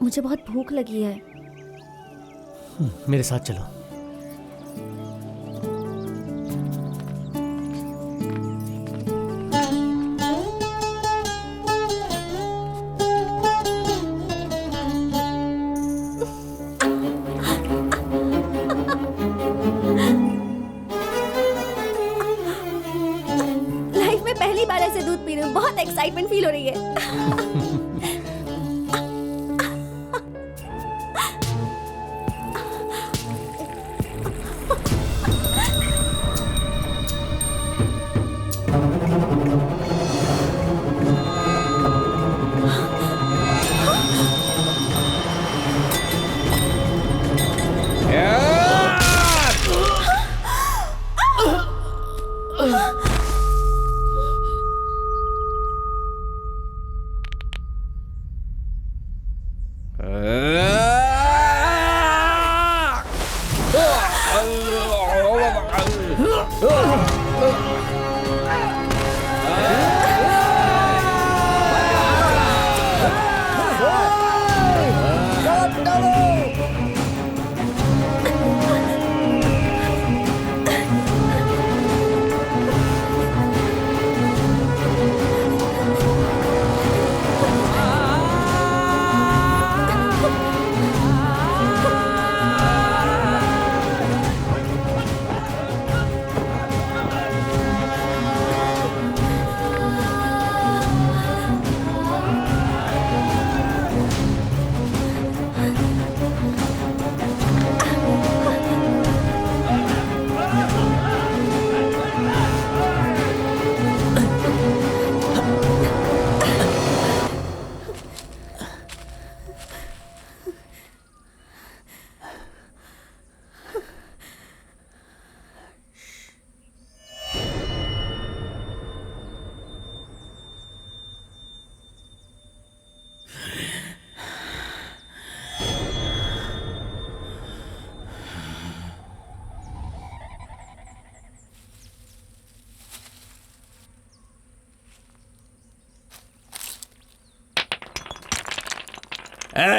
मुझे बहुत भूख लगी है। मेरे साथ चलो। पहली बार ऐसे दूध पी रही हूँ, बहुत एक्साइटमेंट फील हो रही है।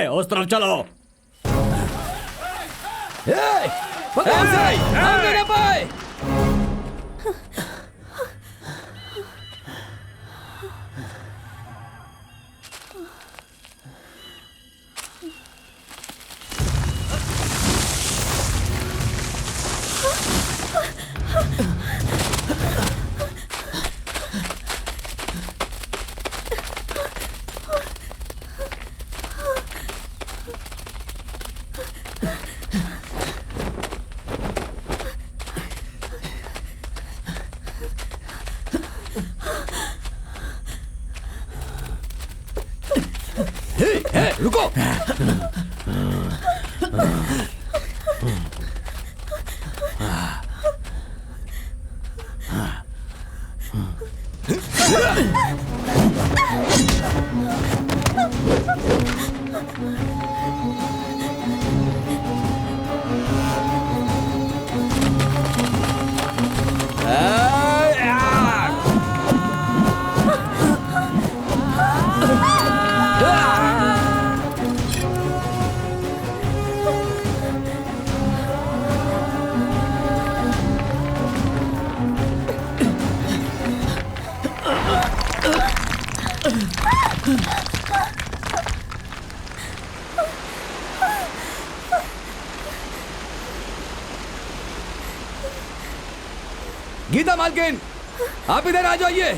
उस तरफ चलो। रुको। गीता मालकिन, आप इधर आ जाइए।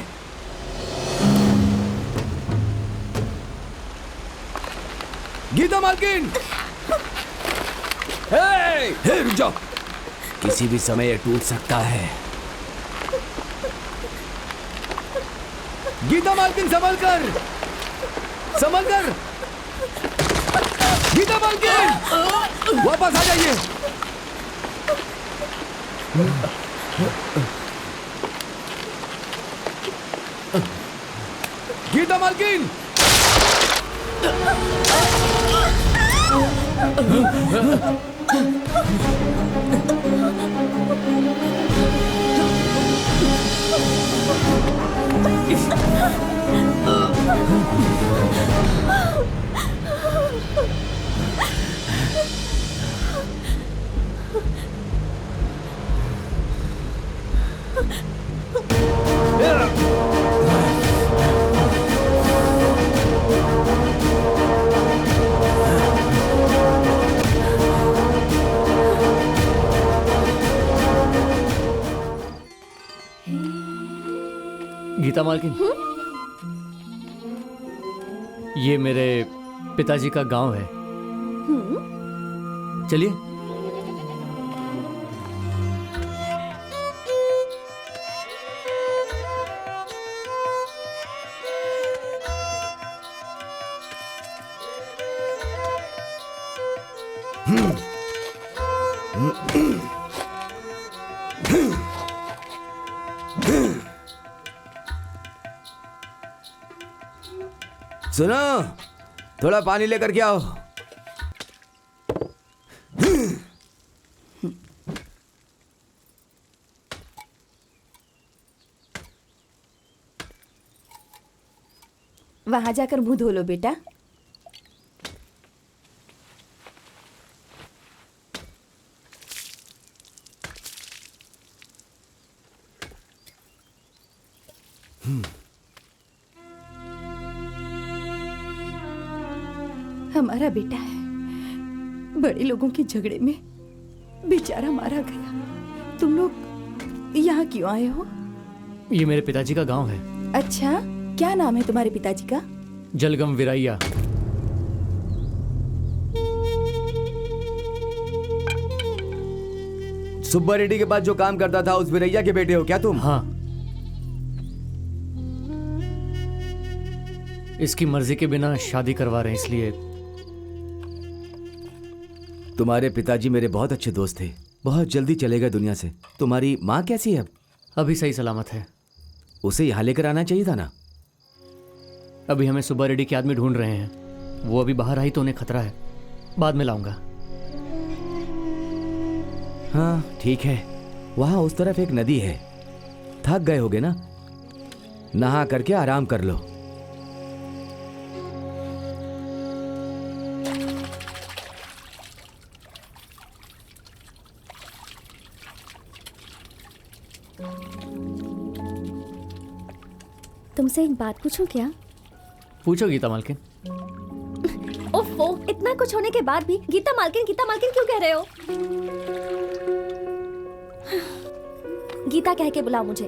गीता मालकिन, हे रुक जाओ, किसी भी समय ये टूट सकता है। गीता मालकिन, संभल कर, संभल कर। गीता मालकिन, वापस आ जाइए। गीता मालकिन, गीता मालकिन, ये मेरे पिताजी का गांव है। चलिए। सुनो, थोड़ा पानी लेकर के आओ। वहां जाकर मुंह धो लो बेटा। हमारा बेटा है, बड़े लोगों के झगड़े में बेचारा मारा गया। तुम लोग यहाँ क्यों आए हो? ये मेरे पिताजी का गांव है। अच्छा, क्या नाम है तुम्हारे पिताजी का? जलगम विराइया। सुब्बा रेड्डी के पास जो काम करता था उस विरैया के बेटे हो क्या तुम? हाँ। इसकी मर्जी के बिना शादी करवा रहे हैं, इसलिए। तुम्हारे पिताजी मेरे बहुत अच्छे दोस्त थे, बहुत जल्दी चले गए दुनिया से। तुम्हारी माँ कैसी है अब? अभी सही सलामत है। उसे यहाँ लेकर आना चाहिए था ना। अभी हमें सुब्बा रेड्डी के आदमी ढूंढ रहे हैं। वो अभी बाहर आई तो उन्हें खतरा है। बाद में लाऊंगा। हाँ ठीक है। वहाँ उस तरफ एक नदी है। थक गए होगे ना, नहा करके आराम कर लो। तुमसे एक बात पूछूं क्या? पूछो गीता मालकिन। ओफो, इतना कुछ होने के बाद भी गीता मालकिन क्यों कह रहे हो? गीता कह के बुलाओ मुझे।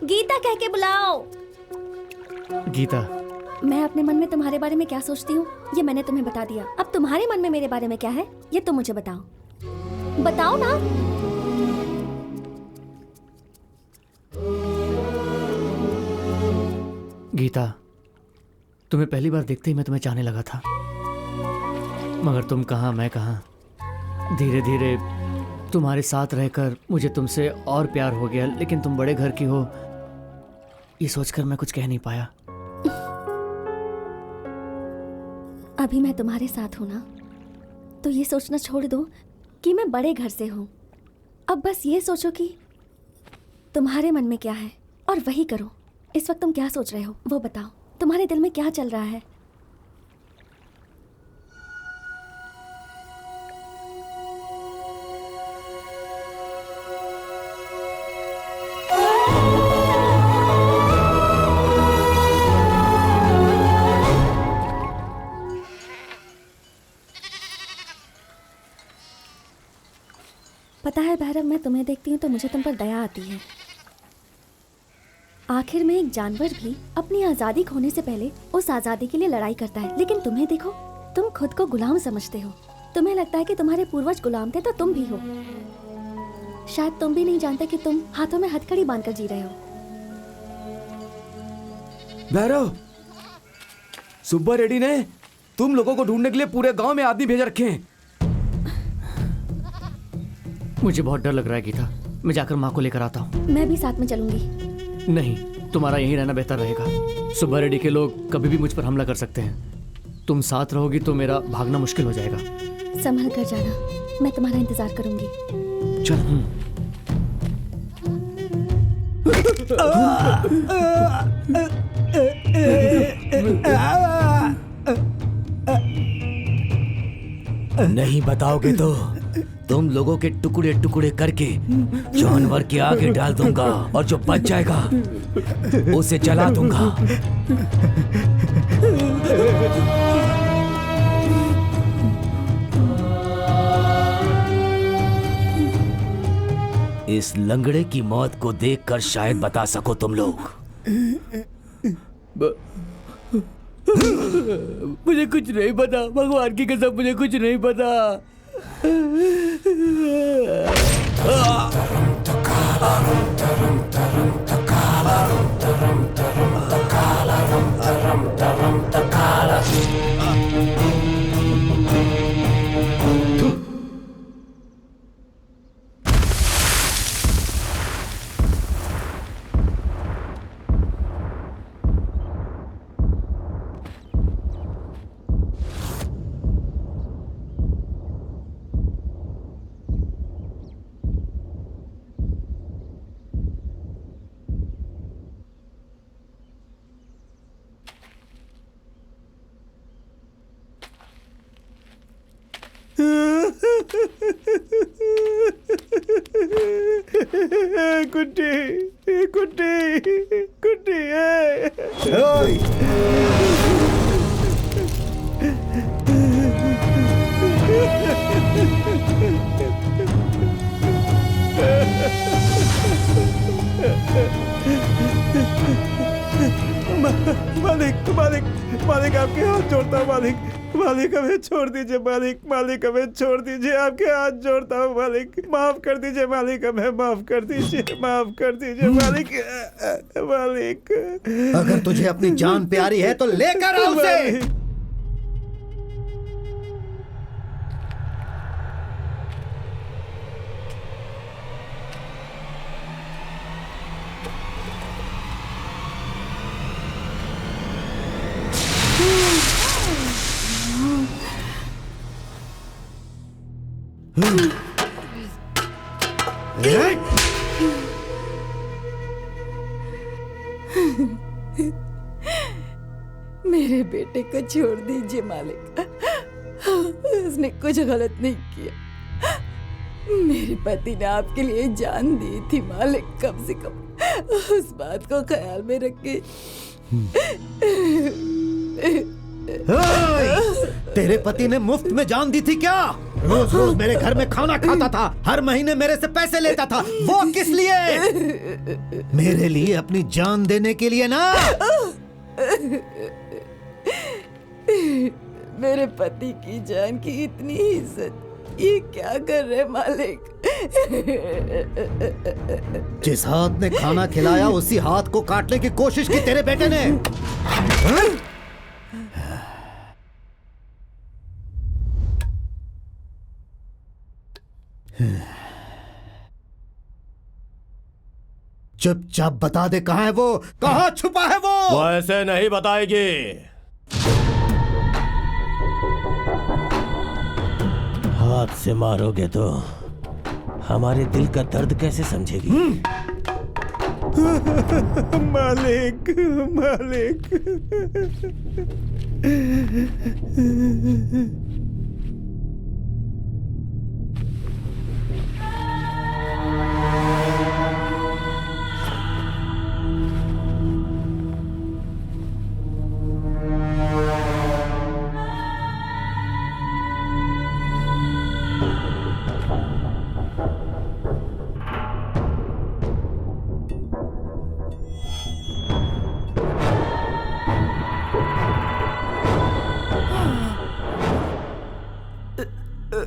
गीता कह के बुलाओ। गीता, मैं अपने मन में तुम्हारे बारे में क्या सोचती हूँ ये मैंने तुम्हें बता दिया। अब तुम्हारे मन में मेरे बारे में क्या है ये तुम मुझे बताओ। बताओ ना। गीता, तुम्हें पहली बार देखते ही मैं तुम्हें चाहने लगा था, मगर तुम कहाँ मैं कहाँ, धीरे धीरे तुम्हारे साथ रहकर मुझे तुमसे और प्यार हो गया, लेकिन तुम बड़े घर की हो ये सोचकर मैं कुछ कह नहीं पाया। अभी मैं तुम्हारे साथ हूं ना, तो ये सोचना छोड़ दो कि मैं बड़े घर से हूं। अब बस ये सोचो कि तुम्हारे मन में क्या है और वही करो। इस वक्त तुम क्या सोच रहे हो वो बताओ, तुम्हारे दिल में क्या चल रहा है? पता है भैरव, मैं तुम्हें देखती हूँ तो मुझे तुम पर दया आती है। आखिर में एक जानवर भी अपनी आज़ादी खोने से पहले उस आज़ादी के लिए लड़ाई करता है, लेकिन तुम्हें देखो, तुम खुद को गुलाम समझते हो। तुम्हें लगता है कि तुम्हारे पूर्वज गुलाम थे तो तुम भी हो। शायद तुम भी नहीं जानते कि तुम हाथों में हथकड़ी बांधकर जी रहे हो। भैरव, सुब्बा रेड्डी ने तुम लोगों को ढूंढने के लिए पूरे गांव में आदमी भेज रखे हैं। मुझे बहुत डर लग रहा है गीता, मैं जाकर माँ को लेकर आता हूँ। मैं भी साथ में चलूंगी। नहीं, तुम्हारा यहीं रहना बेहतर रहेगा। सुब्बा रेड्डी के लोग कभी भी मुझ पर हमला कर सकते हैं। तुम साथ रहोगी तो मेरा भागना मुश्किल हो जाएगा। संभल कर जाना, मैं तुम्हारा इंतजार करूंगी। चल। नहीं बताओगे तो तुम लोगों के टुकड़े टुकड़े करके जानवर के आगे डाल दूंगा और जो बच जाएगा उसे जला दूंगा। इस लंगड़े की मौत को देखकर शायद बता सको तुम लोग। मुझे कुछ नहीं पता, भगवान की कसम मुझे कुछ नहीं पता। कुट्टी कुट्टी कुट्टी मालिक मालिक मालिक आपके हाथ जोड़ता हूँ मालिक। मालिक हमें छोड़ दीजिए मालिक। मालिक हमें छोड़ दीजिए, आपके हाथ जोड़ता हूँ मालिक। माफ कर दीजिए मालिक, हमें माफ कर दीजिए, माफ कर दीजिए मालिक। मालिक अगर तुझे अपनी जान प्यारी है तो लेकर आ उसे। मेरे बेटे को छोड़ दीजिए मालिक, उसने कुछ गलत नहीं किया। मेरे पति ने आपके लिए जान दी थी मालिक, कम से कम उस बात को ख्याल में रखे। तेरे पति ने मुफ्त में जान दी थी क्या? रोज रोज मेरे घर में खाना खाता था, हर महीने मेरे से पैसे लेता था। वो किस लिए? मेरे लिए अपनी जान देने के लिए ना। मेरे पति की जान की इतनी इज्जत ये क्या कर रहे मालिक? जिस हाथ ने खाना खिलाया उसी हाथ को काटने की कोशिश की तेरे बेटे ने। चुपचाप बता दे कहाँ है वो, कहाँ छुपा है वो ऐसे नहीं बताएगी। हाथ से मारोगे तो हमारे दिल का दर्द कैसे समझेगी? मालिक, मालिक।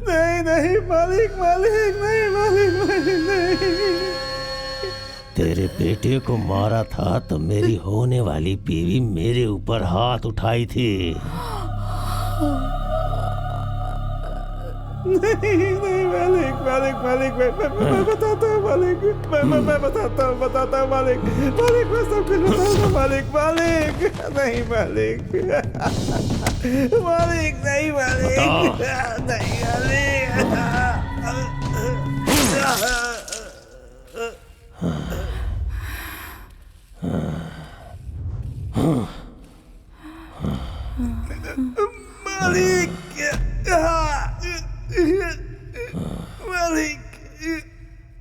नहीं नहीं मालिक, मालिक नहीं, मालिक मालिक नहीं। तेरे बेटे को मारा था तो मेरी होने वाली बीवी मेरे ऊपर हाथ उठाई थी। नहीं नहीं मालिक, मालिक मालिक मैं बताता हूँ मालिक, मैं बताता हूँ मालिक, मालिक मैं सब कुछ बताता हूँ मालिक, मालिक नहीं मालिक, मालिक नहीं मालिक, नहीं मालिक,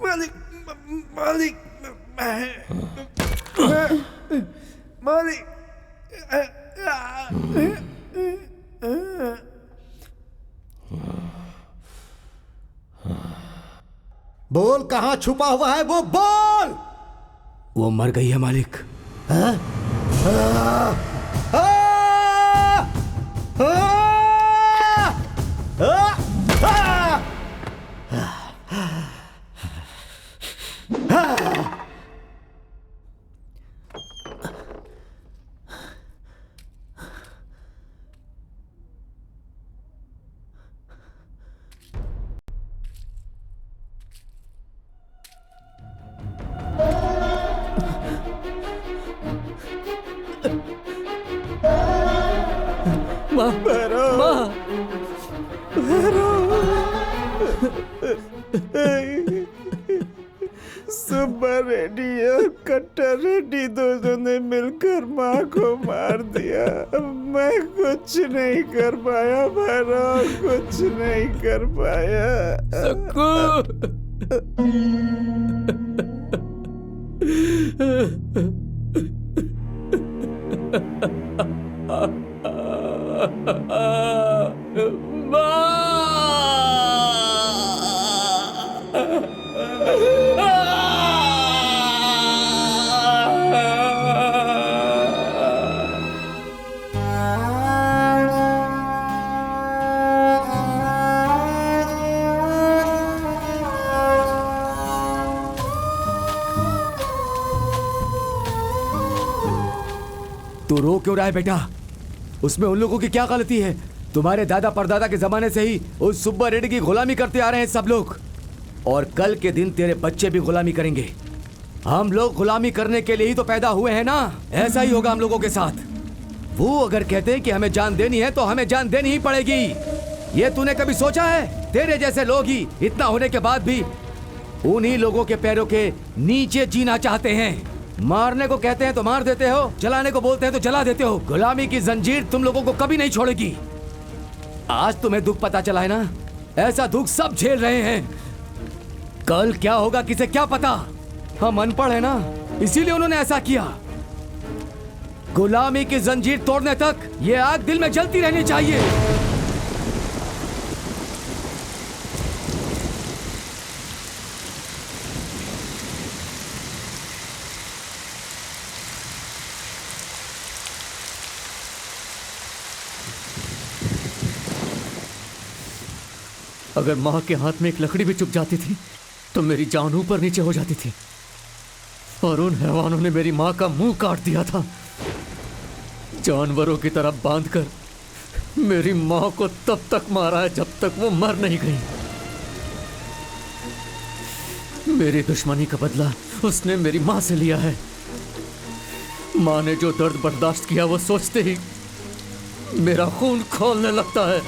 मालिक, मालिक, मालिक, मालिक, बोल कहाँ छुपा हुआ है वो, बोल। वो मर गई है मालिक। माँ, माँ, सुब्बा रेड्डी और कट्टा रेड्डी दोनों ने मिलकर माँ को मार दिया। मैं कुछ नहीं कर पाया भैरव, कुछ नहीं कर पाया। तू रो क्यों रहा है बेटा? उसमें उन लोगों की क्या गलती है? तुम्हारे दादा परदादा के जमाने से ही उस सुब्बा रेड्डी की गुलामी करते आ रहे हैं सब लोग, और कल के दिन तेरे बच्चे भी गुलामी करेंगे। हम लोग गुलामी करने के लिए ही तो पैदा हुए हैं ना, ऐसा ही होगा हम लोगों के साथ। वो अगर कहते हैं कि हमें जान देनी है तो हमें जान देनी ही पड़ेगी। ये तूने कभी सोचा है? तेरे जैसे लोग ही इतना होने के बाद भी उन्हीं लोगों के पैरों के नीचे जीना चाहते हैं। मारने को कहते हैं तो मार देते हो, जलाने को बोलते हैं तो जला देते हो। गुलामी की जंजीर तुम लोगों को कभी नहीं छोड़ेगी। आज तुम्हें दुख पता चला है ना, ऐसा दुख सब झेल रहे हैं। कल क्या होगा किसे क्या पता। हम अनपढ़ हैं ना, इसीलिए उन्होंने ऐसा किया। गुलामी की जंजीर तोड़ने तक ये आग दिल में जलती रहनी चाहिए। अगर माँ के हाथ में एक लकड़ी भी चुभ जाती थी तो मेरी जान ऊपर नीचे हो जाती थी, और उन हैवानों ने मेरी माँ का मुंह काट दिया था। जानवरों की तरह बांधकर मेरी माँ को तब तक मारा है जब तक वो मर नहीं गई। मेरी दुश्मनी का बदला उसने मेरी माँ से लिया है। माँ ने जो दर्द बर्दाश्त किया वो सोचते ही मेरा खून खौलने लगता है।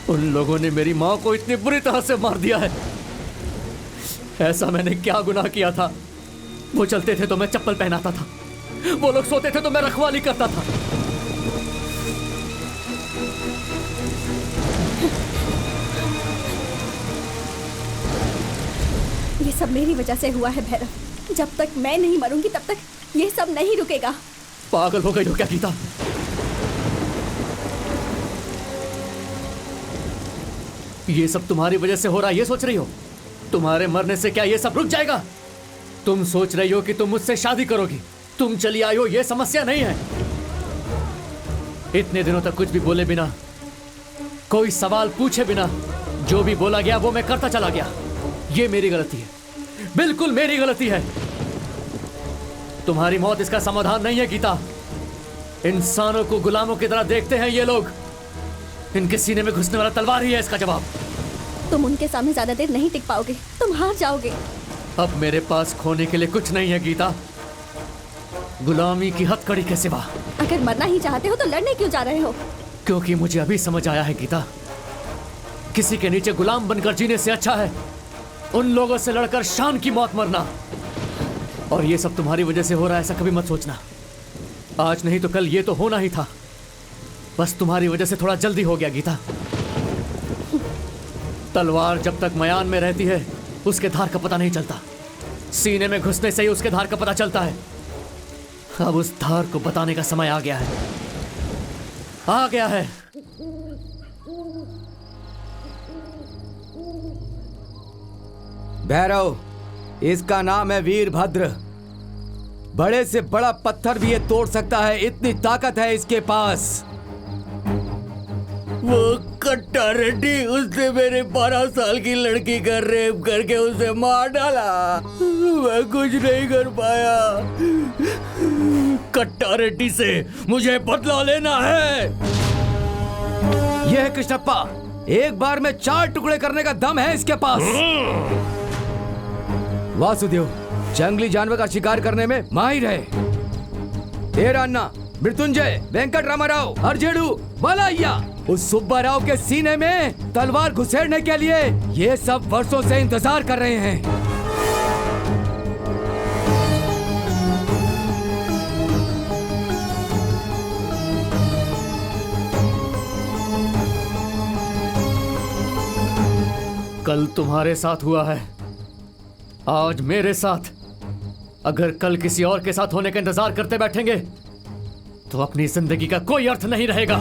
उन लोगों ने मेरी माँ को इतनी बुरी तरह से मार दिया है। ऐसा मैंने क्या गुनाह किया था? वो चलते थे तो मैं चप्पल पहनाता था, वो लोग सोते थे तो मैं रखवाली करता था। ये सब मेरी वजह से हुआ है भैरव। जब तक मैं नहीं मरूंगी तब तक ये सब नहीं रुकेगा। पागल हो गई हो क्या गीता? ये सब तुम्हारी वजह से हो रहा है, ये सोच रही हो? तुम्हारे मरने से क्या ये सब रुक जाएगा? तुम सोच रही हो कि तुम मुझसे शादी करोगी, तुम चली आई हो, ये समस्या नहीं है। इतने दिनों तक कुछ भी बोले बिना, कोई सवाल पूछे बिना जो भी बोला गया वो मैं करता चला गया। ये मेरी गलती है, बिल्कुल मेरी गलती है। तुम्हारी मौत इसका समाधान नहीं है गीता। इंसानों को गुलामों की तरह देखते हैं ये लोग। इनके सीने में घुसने वाला तलवार ही है इसका जवाब। तुम उनके सामने ज्यादा देर नहीं टिक पाओगे, तुम हार जाओगे। अब मेरे पास खोने के लिए कुछ नहीं है गीता, गुलामी की हथकड़ी के सिवा। अगर मरना ही चाहते हो तो लड़ने क्यों जा रहे हो? क्योंकि मुझे अभी समझ आया है गीता, किसी के नीचे गुलाम बनकर जीने से अच्छा है उन लोगों से लड़कर शान की मौत मरना। और ये सब तुम्हारी वजह से हो रहा है ऐसा कभी मत सोचना। आज नहीं तो कल ये तो होना ही था, बस तुम्हारी वजह से थोड़ा जल्दी हो गया गीता। तलवार जब तक मयान में रहती है उसके धार का पता नहीं चलता, सीने में घुसने से ही उसके धार का पता चलता है। अब उस धार को बताने का समय आ गया है, आ गया है। भैरव, इसका नाम है वीरभद्र। बड़े से बड़ा पत्थर भी ये तोड़ सकता है, इतनी ताकत है इसके पास। वो कट्टा रेड्डी, उसने मेरे 12 साल की लड़की का रेप करके उसे मार डाला। मैं कुछ नहीं कर पाया। कट्टा रेड्डी से मुझे बदला लेना है। यह है कृष्णप्पा, एक बार में 4 टुकड़े करने का दम है इसके पास। वासुदेव जंगली जानवर का शिकार करने में माहिर है। अन्ना, मृत्युंजय, वेंकट रामाराव, अर्जेडू, बालाइया, उस सुब्बा राव के सीने में तलवार घुसेड़ने के लिए ये सब वर्षों से इंतजार कर रहे हैं। कल तुम्हारे साथ हुआ है, आज मेरे साथ। अगर कल किसी और के साथ होने का इंतजार करते बैठेंगे तो अपनी जिंदगी का कोई अर्थ नहीं रहेगा।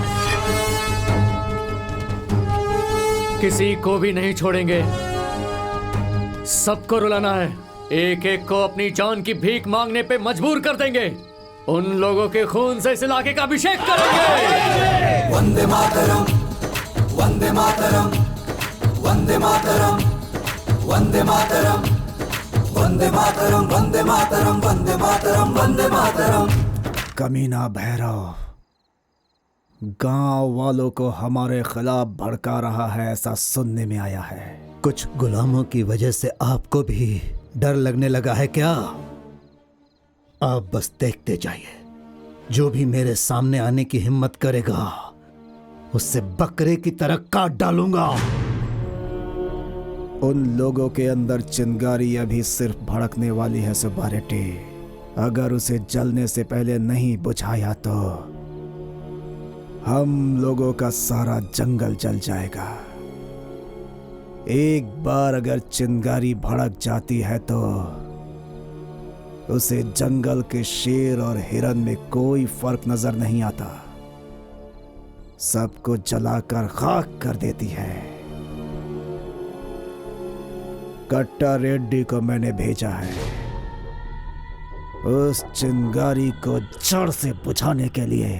किसी को भी नहीं छोड़ेंगे, सबको रुलाना है। एक एक को अपनी जान की भीख मांगने पे मजबूर कर देंगे। उन लोगों के खून से इस इलाके का अभिषेक करेंगे। वंदे मातरम, वंदे मातरम, वंदे मातरम, वंदे मातरम, वंदे मातरम, वंदे मातरम, वंदे मातरम, वंदे मातरम। कमीना भैरव गांव वालों को हमारे खिलाफ भड़का रहा है, ऐसा सुनने में आया है। कुछ गुलामों की वजह से आपको भी डर लगने लगा है क्या? आप बस देखते जाइए, जो भी मेरे सामने आने की हिम्मत करेगा उससे बकरे की तरह काट डालूंगा। उन लोगों के अंदर चिंगारी अभी सिर्फ भड़कने वाली है सुब्बा रेड्डी। अगर उसे जलने से पहले नहीं बुझाया तो हम लोगों का सारा जंगल जल जाएगा। एक बार अगर चिंगारी भड़क जाती है तो उसे जंगल के शेर और हिरन में कोई फर्क नजर नहीं आता, सबको जलाकर खाक कर देती है। कट्टा रेड्डी को मैंने भेजा है उस चिंगारी को जड़ से बुझाने के लिए।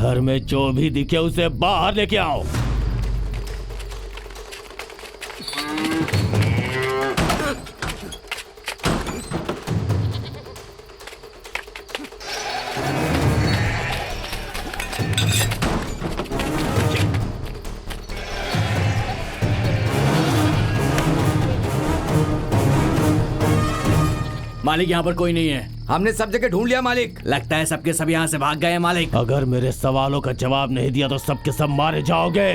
घर में जो भी दिखे उसे बाहर लेके आओ। मालिक यहाँ पर कोई नहीं है। हमने सब जगह ढूंढ लिया मालिक। लगता है सबके सब यहाँ से भाग गए हैं मालिक। अगर मेरे सवालों का जवाब नहीं दिया तो सबके सब मारे जाओगे।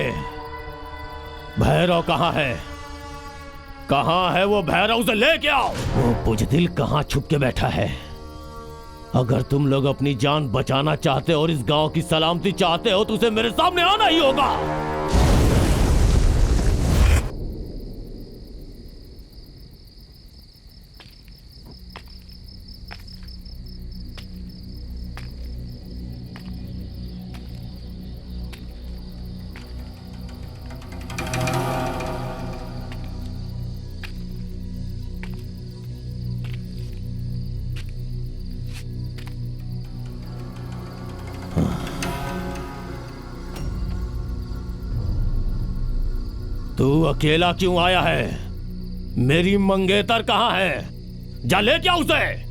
भैरव कहाँ है? कहाँ है वो भैरव? उसे लेके आओ। वो बुजदिल कहाँ छुप के बैठा है? अगर तुम लोग अपनी जान बचाना चाहते हो और इस गांव की सलामती चाहते हो तो उसे मेरे सामने आना ही होगा। तू अकेला क्यों आया है? मेरी मंगेतर कहाँ है? जा ले क्या उसे।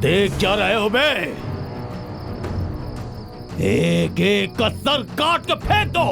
देख क्या रहे हो बे? एक एक का सर काट के फेंक दो।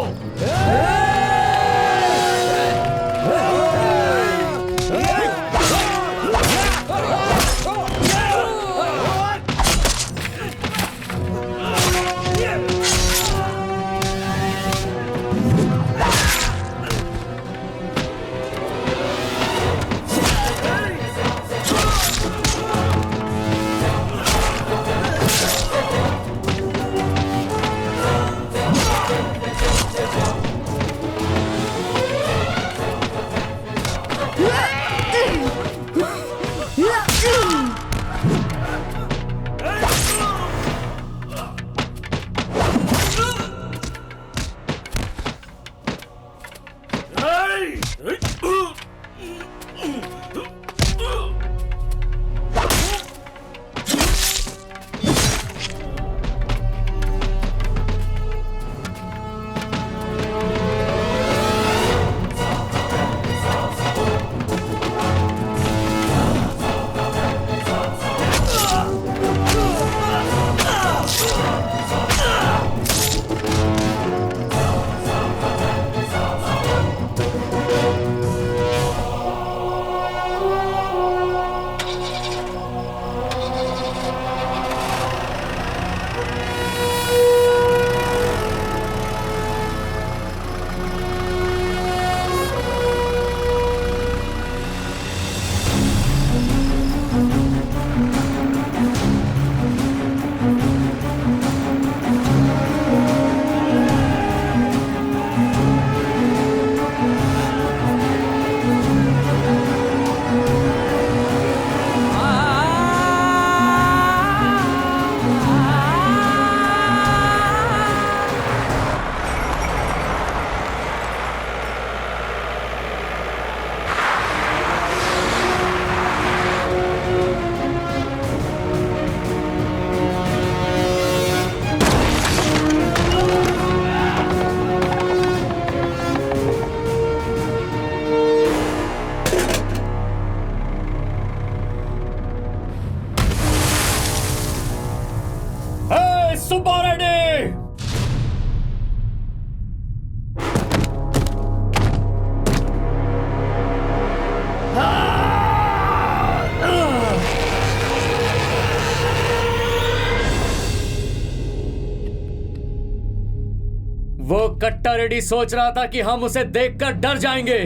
वो कट्टा रेडी सोच रहा था कि हम उसे देखकर डर जाएंगे।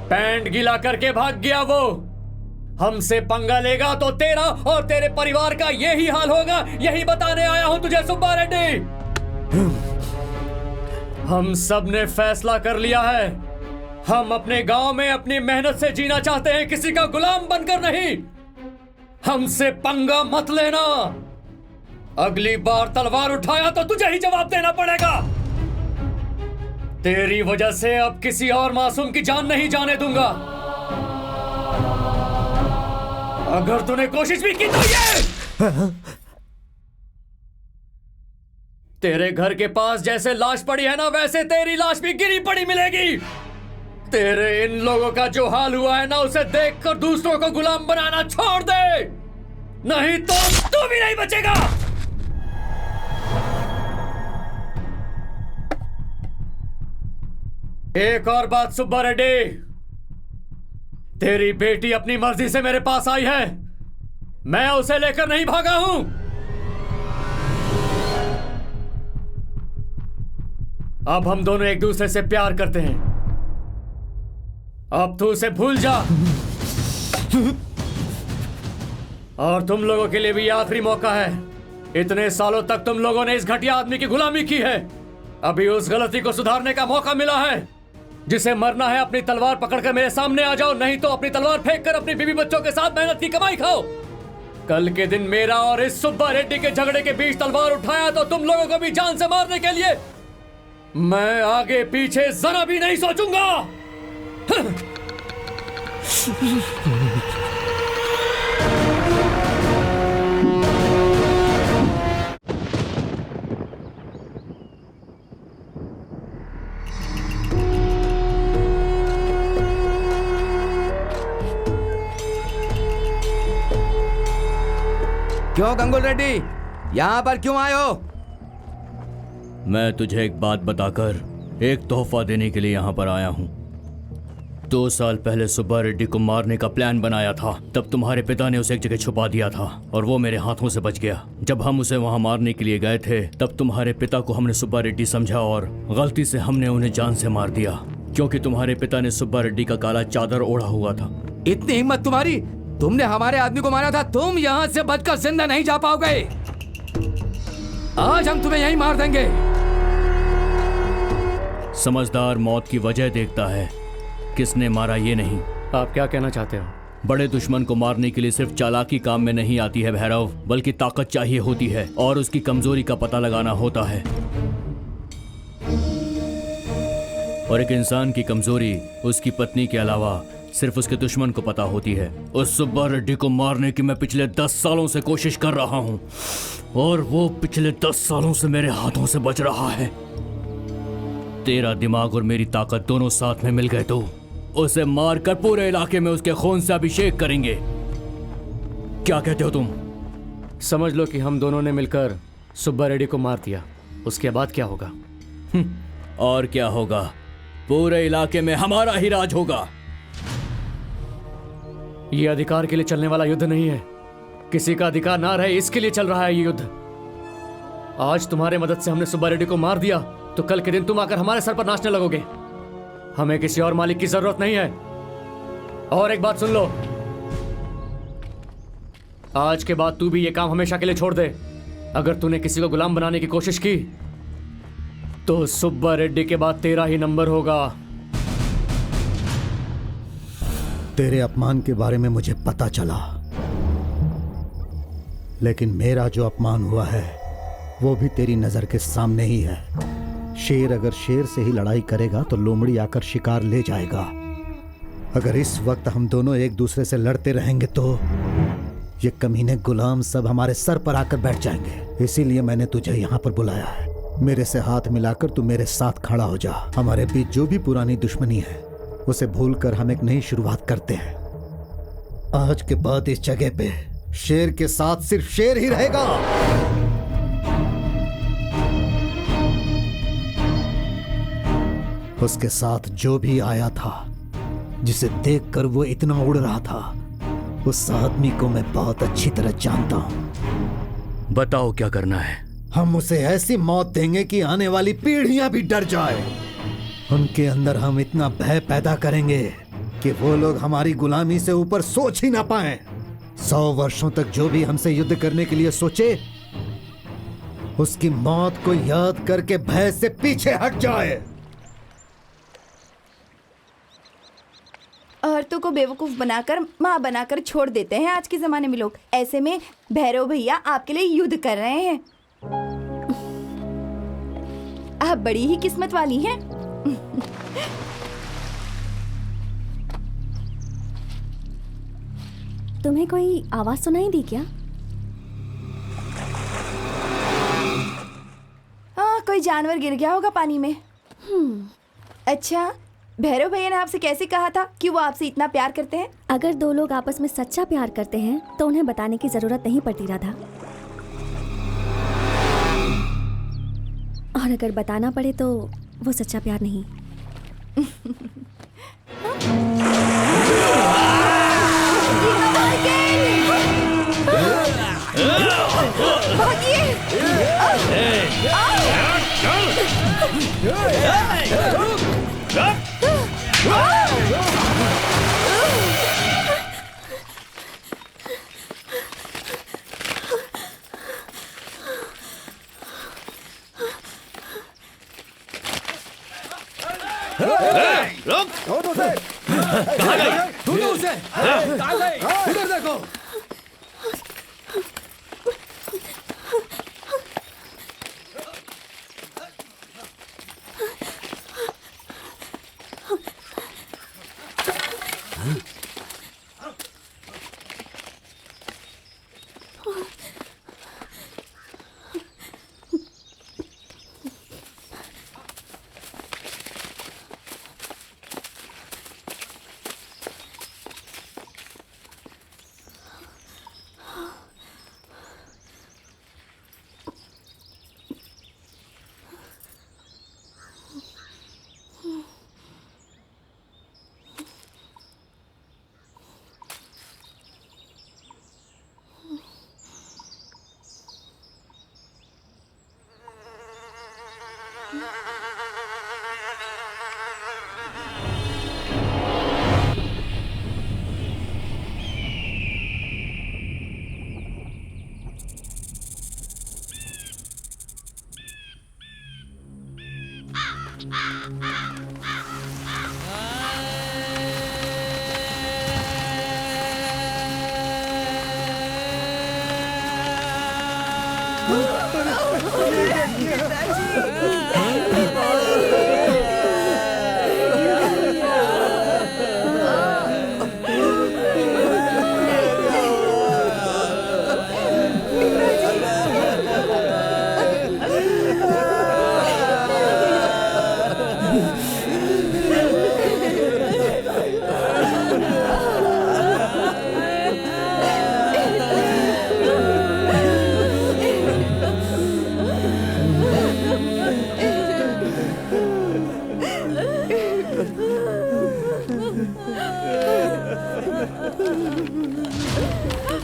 पैंट गीला करके भाग गया वो। हमसे पंगा लेगा तो तेरा और तेरे परिवार का यही हाल होगा। यही बताने आया हूं तुझे सुब्बा रेड्डी। हम सब ने फैसला कर लिया है, हम अपने गांव में अपनी मेहनत से जीना चाहते हैं, किसी का गुलाम बनकर नहीं। हमसे पंगा मत लेना। अगली बार तलवार उठाया तो तुझे ही जवाब देना पड़ेगा। तेरी वजह से अब किसी और मासूम की जान नहीं जाने दूंगा। अगर तूने कोशिश भी की तो ये तेरे घर के पास जैसे लाश पड़ी है ना, वैसे तेरी लाश भी गिरी पड़ी मिलेगी। तेरे इन लोगों का जो हाल हुआ है ना, उसे देखकर दूसरों को गुलाम बनाना छोड़ दे, नहीं तो तू भी नहीं बचेगा। एक और बात सुब्बा रेड्डी, तेरी बेटी अपनी मर्जी से मेरे पास आई है, मैं उसे लेकर नहीं भागा हूं। अब हम दोनों एक दूसरे से प्यार करते हैं। अब तू उसे भूल जा। और तुम लोगों के लिए भी आखिरी मौका है। इतने सालों तक तुम लोगों ने इस घटिया आदमी की गुलामी की है, अभी उस गलती को सुधारने का मौका मिला है। जिसे मरना है अपनी तलवार पकड़कर मेरे सामने आ जाओ, नहीं तो अपनी तलवार फेंककर अपनी बीवी बच्चों के साथ मेहनत की कमाई खाओ। कल के दिन मेरा और इस सुब्बा रेड्डी के झगड़े के बीच तलवार उठाया तो तुम लोगों को भी जान से मारने के लिए मैं आगे पीछे जरा भी नहीं सोचूंगा। क्यों गंगुल रेड्डी, यहाँ पर क्यों आए हो? मैं तुझे एक बात बताकर एक तोहफा देने के लिए यहाँ पर आया हूँ। 2 साल पहले सुब्बा रेड्डी को मारने का प्लान बनाया था, तब तुम्हारे पिता ने उसे एक जगह छुपा दिया था और वो मेरे हाथों से बच गया। जब हम उसे वहाँ मारने के लिए गए थे, तब तुम्हारे पिता को हमने सुब्बा रेड्डी समझा और गलती से हमने उन्हें जान से मार दिया, क्योंकि तुम्हारे पिता ने सुब्बा रेड्डी का काला चादर ओढ़ा हुआ था। इतनी हिम्मत तुम्हारी, तुमने हमारे आदमी को मारा था, तुम यहाँ से बचकर जिंदा नहीं जा पाओगे। आज हम तुम्हें यहीं मार देंगे। समझदार मौत की वजह देखता है, किसने मारा ये नहीं। आप क्या कहना चाहते हो? बड़े दुश्मन को मारने के लिए सिर्फ चालाकी काम में नहीं आती है भैरव, बल्कि ताकत चाहिए होती है और उसकी कमजोरी का पता लगाना होता है। और एक इंसान की कमजोरी उसकी पत्नी के अलावा सिर्फ उसके दुश्मन को पता होती है। उस सुब्बा रेड्डी को मारने की मैं पिछले 10 सालों से कोशिश कर रहा हूँ और वो पिछले 10 सालों से मेरे हाथों से बच रहा है। तेरा दिमाग और मेरी ताकत दोनों साथ में मिल गए तो उसे मारकर पूरे इलाके में उसके खून से अभिषेक करेंगे। क्या कहते हो तुम? समझ लो कि हम दोनों ने मिलकर सुब्बा रेड्डी को मार दिया, उसके बाद क्या होगा? और क्या होगा, पूरे इलाके में हमारा ही राज होगा। ये अधिकार के लिए चलने वाला युद्ध नहीं है, किसी का अधिकार ना रहे इसके लिए चल रहा है ये युद्ध। आज तुम्हारे मदद से हमने सुब्बा रेड्डी को मार दिया तो कल के दिन तुम आकर हमारे सर पर नाचने लगोगे। हमें किसी और मालिक की जरूरत नहीं है। और एक बात सुन लो, आज के बाद तू भी ये काम हमेशा के लिए छोड़ दे। अगर तूने किसी को गुलाम बनाने की कोशिश की तो सुब्बा रेड्डी के बाद तेरा ही नंबर होगा। तेरे अपमान के बारे में मुझे पता चला, लेकिन मेरा जो अपमान हुआ है वो भी तेरी नजर के सामने ही है। शेर अगर शेर से ही लड़ाई करेगा तो लोमड़ी आकर शिकार ले जाएगा। अगर इस वक्त हम दोनों एक दूसरे से लड़ते रहेंगे तो ये कमीने गुलाम सब हमारे सर पर आकर बैठ जाएंगे। इसीलिए मैंने तुझे यहाँ पर बुलाया है। मेरे से हाथ मिलाकर तू मेरे साथ खड़ा हो जा। हमारे बीच जो भी पुरानी दुश्मनी है उसे भूलकर हम एक नई शुरुआत करते हैं। आज के बाद इस जगह पे शेर के साथ सिर्फ शेर ही रहेगा। उसके साथ जो भी आया था, जिसे देखकर वो इतना उड़ रहा था, उस आदमी को मैं बहुत अच्छी तरह जानता हूं। बताओ क्या करना है? हम उसे ऐसी मौत देंगे कि आने वाली पीढ़ियां भी डर जाए। उनके अंदर हम इतना भय पैदा करेंगे कि वो लोग हमारी गुलामी से ऊपर सोच ही ना पाए। 100 वर्षों तक जो भी हमसे युद्ध करने के लिए सोचे, उसकी मौत को याद करके भय से पीछे हट जाए। औरतों को बेवकूफ बनाकर माँ बनाकर छोड़ देते हैं आज के जमाने में लोग। ऐसे में भैरव भैया आपके लिए युद्ध कर रहे हैं। आप बड़ी ही किस्मत वाली हैं। तुम्हें कोई आवाज सुनाई दी क्या? कोई जानवर गिर गया होगा पानी में। अच्छा, भैरव भैया ने आपसे कैसे कहा था कि वो आपसे इतना प्यार करते हैं? अगर दो लोग आपस में सच्चा प्यार करते हैं तो उन्हें बताने की जरूरत नहीं पड़ती राधा। और अगर बताना पड़े तो वो सच्चा प्यार नहीं। कहाँ गई? ढूंढो उसे। इधर देखो।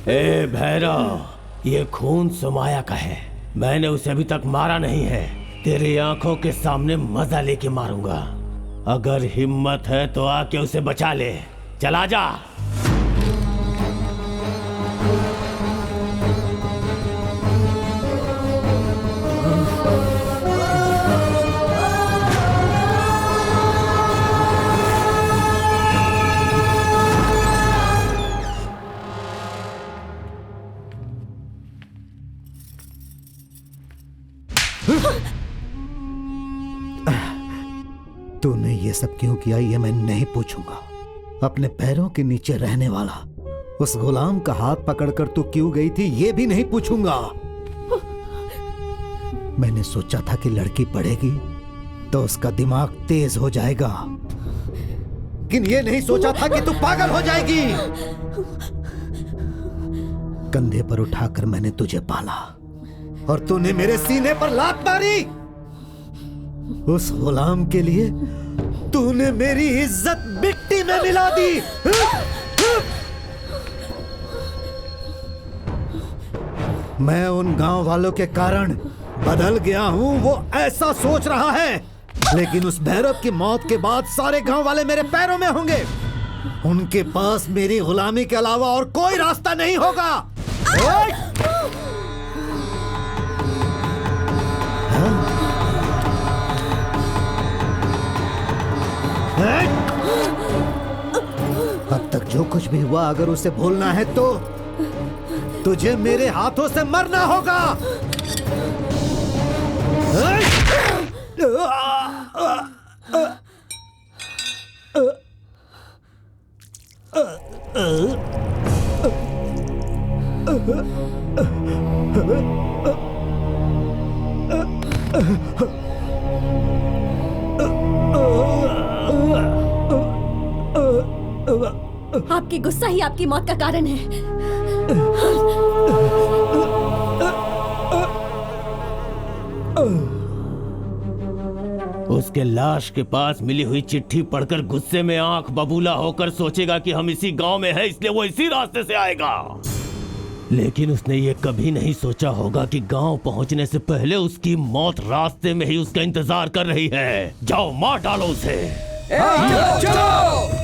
ए भैरव, ये खून सुमाया का है। मैंने उसे अभी तक मारा नहीं है। तेरी आंखों के सामने मजा लेके मारूंगा। अगर हिम्मत है तो आके उसे बचा ले। चला जा। तूने ये सब क्यों किया ये मैं नहीं पूछूंगा। अपने पैरों के नीचे रहने वाला उस गुलाम का हाथ पकड़कर तू क्यों गई थी ये भी नहीं पूछूंगा। मैंने सोचा था कि लड़की पढ़ेगी तो उसका दिमाग तेज हो जाएगा, लेकिन ये नहीं सोचा था कि तू पागल हो जाएगी। कंधे पर उठाकर मैंने तुझे पाला और तूने मेरे सीने पर लात मारी। उस गुलाम के लिए तूने मेरी इज्जत मिट्टी में मिला दी। मैं उन गांव वालों के कारण बदल गया हूं, वो ऐसा सोच रहा है, लेकिन उस भैरव की मौत के बाद सारे गांव वाले मेरे पैरों में होंगे। उनके पास मेरी गुलामी के अलावा और कोई रास्ता नहीं होगा। अब तक जो कुछ भी हुआ, अगर उसे भूलना है तो तुझे मेरे हाथों से मरना होगा। आपकी गुस्सा ही आपकी मौत का कारण है। उसके लाश के पास मिली हुई चिट्ठी पढ़कर गुस्से में आंख बबूला होकर सोचेगा कि हम इसी गांव में हैं, इसलिए वो इसी रास्ते से आएगा। लेकिन उसने ये कभी नहीं सोचा होगा कि गांव पहुंचने से पहले उसकी मौत रास्ते में ही उसका इंतजार कर रही है। जाओ मार डालो उसे। चलो।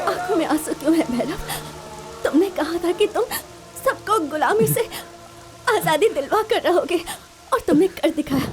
आंखों में आंसू क्यों है भैरव? तुमने कहा था कि तुम सबको गुलामी से आजादी दिलवा कर रहोगे और तुमने कर दिखाया।